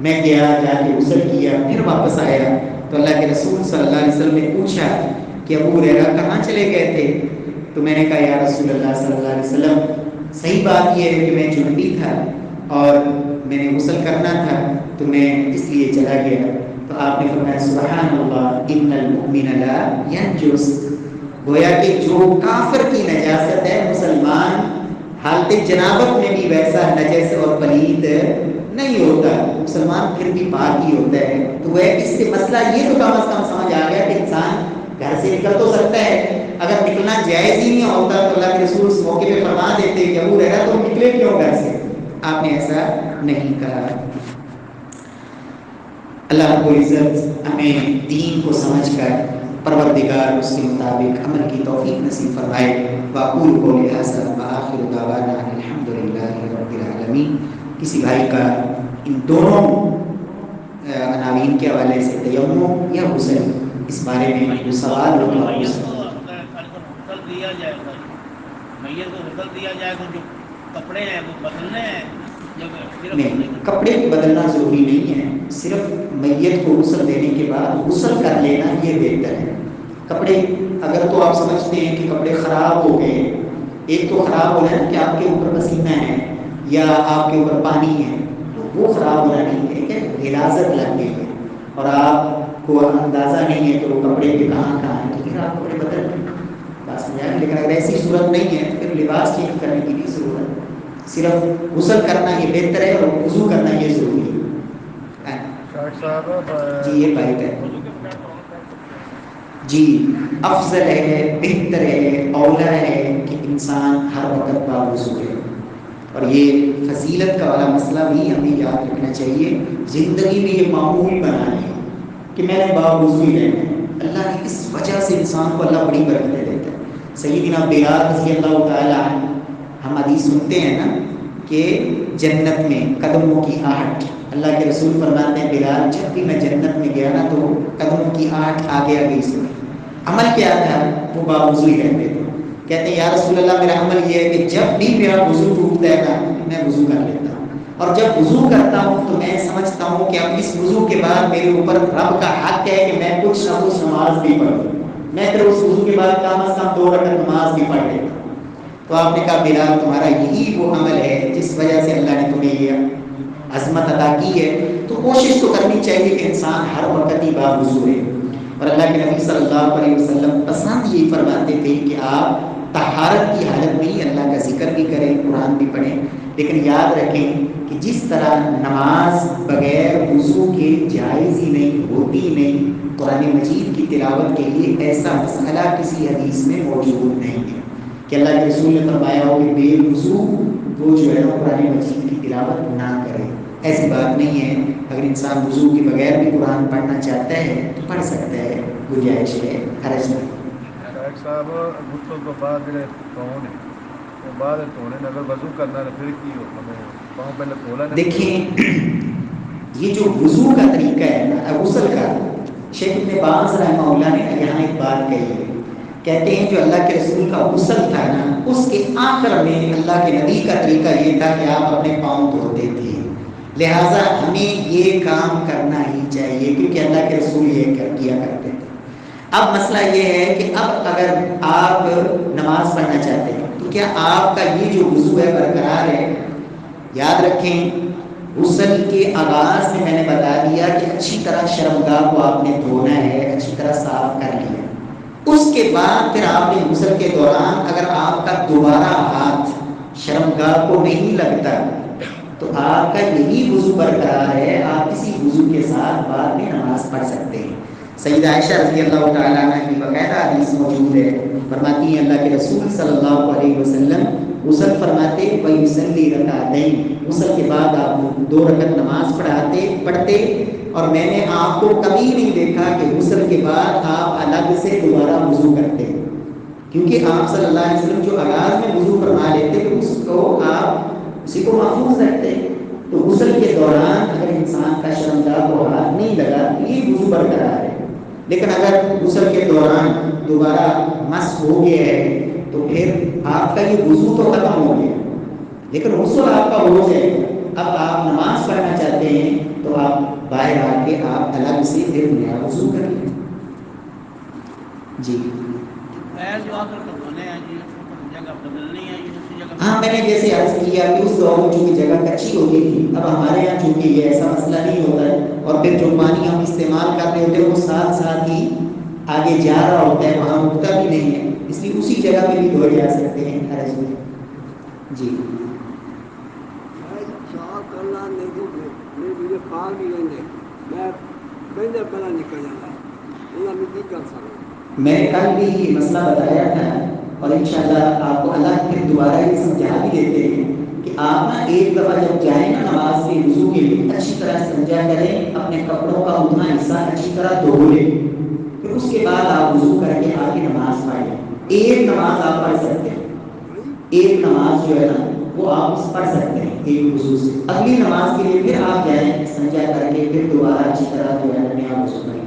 میں گیا جا کے غسل کیا پھر واپس آیا تو اللہ کے رسول صلی اللہ علیہ وسلم نے پوچھا کہ ابو ہریرہ کہاں چلے گئے تھے؟ تو میں نے کہا یا رسول اللہ صلی اللہ علیہ وسلم صحیح بات یہ ہے کہ میں جنبی تھا اور میں نے غسل کرنا تھا تو میں اس لیے چلا گیا، تو آپ نے فرمایا سبحان اللہ ان المؤمن لا ینجس، گویا کہ جو کافر کی نجاست ہے مسلمان حالت جنابت میں بھی ویسا نجس اور پلید نہیں ہوتا، مسلمان پھر بھی پاک ہی ہوتا ہے۔ تو وہ اس سے مسئلہ یہ تو کم از کم سمجھ آ گیا کہ انسان گھر سے نکل تو سکتا ہے، اگر نکلنا جائز ہی نہیں ہوتا تو اللہ کے رسول اس موقع پہ فرما دیتے کہ ابو ہریرہ تم نکلے کیوں گھر سے؟ آپ نے ایسا نہیں کہا۔ اللہ رب العزت ہمیں دین کو سمجھ کر پروردگار اس کے مطابق عمل کی توفیق نصیب فرمائے۔ واقول قولی ھذا وآخر دعوانا ان الحمد للہ رب العالمین۔ کسی بھائی کا ان دونوں عناوین کے حوالے سے تیمم یا غسل اس بارے میں جو سوال ہو میت کو دیا جائے گا، میت کو غسل دیا جائے گا، جو کپڑے ہیں وہ بدلنے ہیں، نہیں، کپڑے بدلنا ضروری نہیں ہے، صرف میت کو غسل دینے کے بعد غسل کر لینا یہ بہتر ہے۔ کپڑے اگر تو آپ سمجھتے ہیں کہ کپڑے خراب ہو گئے، ایک تو خراب ہو رہا ہے کہ آپ کے اوپر پسینہ ہے یا آپ کے اوپر پانی ہے، وہ خراب ہونا نہیں ہے کہ غلاظت لگ گئی ہے اور آپ کو اندازہ نہیں ہے کہ وہ کپڑے کے کہاں کہاں ہیں، تو پھر آپ کپڑے بدل لیں، بس سمجھا۔ لیکن اگر ایسی صورت نہیں ہے تو پھر لباس چینج کرنے کی بھی ضرورت ہے، صرف غسل کرنا یہ بہتر ہے اور وضو کرنا یہ ضروری ہے۔ جی یہ بات ہے۔ جی افضل ہے، بہتر ہے، اولا ہے کہ انسان ہر وقت باوضو ہے. اور یہ فضیلت کا والا مسئلہ بھی ہمیں یاد رکھنا چاہیے، زندگی میں یہ معمول بنا لیں کہ میں نے باوضو ہی رہنا ہے. اللہ نے اس وجہ سے انسان کو اللہ بڑی برکتیں دیتا ہے. سیدنا بلال رضی اللہ تعالیٰ عنہ، ہم حدیث سنتے ہیں نا کہ جنت میں قدموں کی آہٹ، اللہ کے رسول فرماتے ہیں بلال جب بھی میں جنت میں گیا نا تو قدموں کی آہٹ آگے آگے سنی. عمل کیا تھا؟ وہ باوضو ہی رہتے تھے. کہتے ہیں یا رسول اللہ میرا عمل یہ ہے کہ جب بھی میرا وضو ٹوٹتا ہے نا میں وضو کر لیتا ہوں، اور جب وضو کرتا ہوں تو میں سمجھتا ہوں کہ اب اس وضو کے بعد میرے اوپر رب کا حق ہے کہ میں کچھ نہ کچھ نماز بھی پڑھوں. میں پھر اس وضو کے بعد کم از کم 2 رکعت نماز بھی پڑھ لیتا ہوں. تو آپ نے کہا بلال تمہارا یہی وہ عمل ہے جس وجہ سے اللہ نے تمہیں یہ عظمت عطا کی ہے. تو کوشش تو کرنی چاہیے کہ انسان ہر وقت ہی باوضو ہے. اور اللہ کے نبی صلی اللہ علیہ وسلم پسند یہ فرماتے تھے کہ آپ طہارت کی حالت میں ہی اللہ کا ذکر بھی کریں، قرآن بھی پڑھیں، لیکن یاد رکھیں کہ جس طرح نماز بغیر وضو کے جائز ہی نہیں، ہوتی ہی نہیں، قرآن مجید کی تلاوت کے لیے ایسا مسئلہ کسی حدیث میں موجود نہیں ہے کہ اللہ کے رسول نے فرمایا ہو کہ بے وضو وہ جو ہے نا قرآن مجید کی تلاوت نہ کرے. ایسی بات نہیں ہے. اگر انسان وضو کے بغیر بھی قرآن پڑھنا چاہتا ہے تو پڑھ سکتا ہے، گنجائش ہے، حرج نہیں. شیخ صاحب غسل تو بعد جڑے پاؤں نے وہ بعد دھونے نے، اگر وضو کرنا ہے پھر کی حکم ہے؟ پاؤں پہلے دھونا ہے. دیکھیں یہ جو وضو کا طریقہ ہے نا غسل کا، شیخ ابن باز رحمہ اللہ نے یہاں ایک بات کہی ہے. کہتے ہیں جو اللہ کے رسول کا غسل تھا نا اس کے آخر میں اللہ کے نبی کا طریقہ یہ تھا کہ آپ اپنے پاؤں دھوتے تھے. لہٰذا ہمیں یہ کام کرنا ہی چاہیے کیونکہ اللہ کے رسول یہ کیا کرتے تھے. اب مسئلہ یہ ہے کہ اب اگر آپ نماز پڑھنا چاہتے ہیں تو کیا آپ کا یہ جو وضو ہے برقرار ہے؟ یاد رکھیں غسل کے آغاز میں نے بتا دیا کہ اچھی طرح شرمگاہ کو آپ نے دھونا ہے، اچھی طرح صاف کر لیا. اس کے بعد پھر آپ نے غسل کے دوران اگر آپ کا دوبارہ ہاتھ شرمگاہ کو نہیں لگتا تو آپ کا یہی وضو برقرار ہے، آپ کسی وضو کے ساتھ بعد میں نماز پڑھ سکتے ہیں. سیدہ عائشہ رضی اللہ تعالیٰ عنہ کی باقاعدہ حدیث موجود ہے، فرماتی ہیں اللہ کے رسول صلی اللہ علیہ وسلم غسل فرماتے وَيُصَلِّي رَكَعَتَيْنِ، غسل کے بعد آپ 2 رکعت نماز پڑھتے، اور میں نے آپ کو کبھی نہیں دیکھا کہ غسل کے بعد آپ الگ سے دوبارہ وضو کرتے، کیونکہ آپ صلی اللہ علیہ وسلم جو آغاز میں وضو فرما لیتے تو اس کو آپ اسی کو محفوظ رکھتے. تو غسل کے دوران اگر انسان کا شرمگاہ کو ہاتھ نہیں لگا تو یہ وضو برقرار ہے. لیکن اگر غسل کے دوران دوبارہ مس ہو گیا ہے تو پھر آپ کا یہ وضو تو ختم ہو گیا، لیکن غسل آپ کا ہو جائے گا. اب آپ نماز پڑھنا چاہتے ہیں تو آپ باہر آ کے آپ الگ سے پھر نیا وضو کر لیں. جی ہاں میں نے جیسے عرض کیا کہ اس دور میں چونکہ جگہ کچی ہوتی تھی، اب ہمارے یہاں چونکہ یہ ایسا مسئلہ نہیں ہوتا ہے، اور پھر جو پانی ہم استعمال کر رہے ہوتے ہیں وہ ساتھ ساتھ ہی آگے جا رہا ہوتا ہے، وہاں رکتا بھی نہیں ہے، اس لیے اسی جگہ پہ بھی دھوئے جا سکتے ہیں. حرج نہیں. جی میں کل بھی یہ مسئلہ بتایا تھا، اور انشاءاللہ آپ کو اللہ پھر دوبارہ یہ سمجھا بھی دیتے ہیں کہ آپ نا ایک دفعہ جب جائیں نا نماز کے وضو کے لیے اچھی طرح استنجا کریں، اپنے کپڑوں کا اتنا حصہ اچھی طرح دھو لیں، پھر اس کے بعد آپ وضو کر کے آگے نماز پڑھیں. ایک نماز آپ پڑھ سکتے ہیں، ایک نماز جو ہے نا وہ آپ پڑھ سکتے ہیں ایک وضو سے. اگلی نماز کے لیے پھر آپ جائیں استنجا کر کے پھر دوبارہ اچھی طرح جو ہے نیا وضو کریں.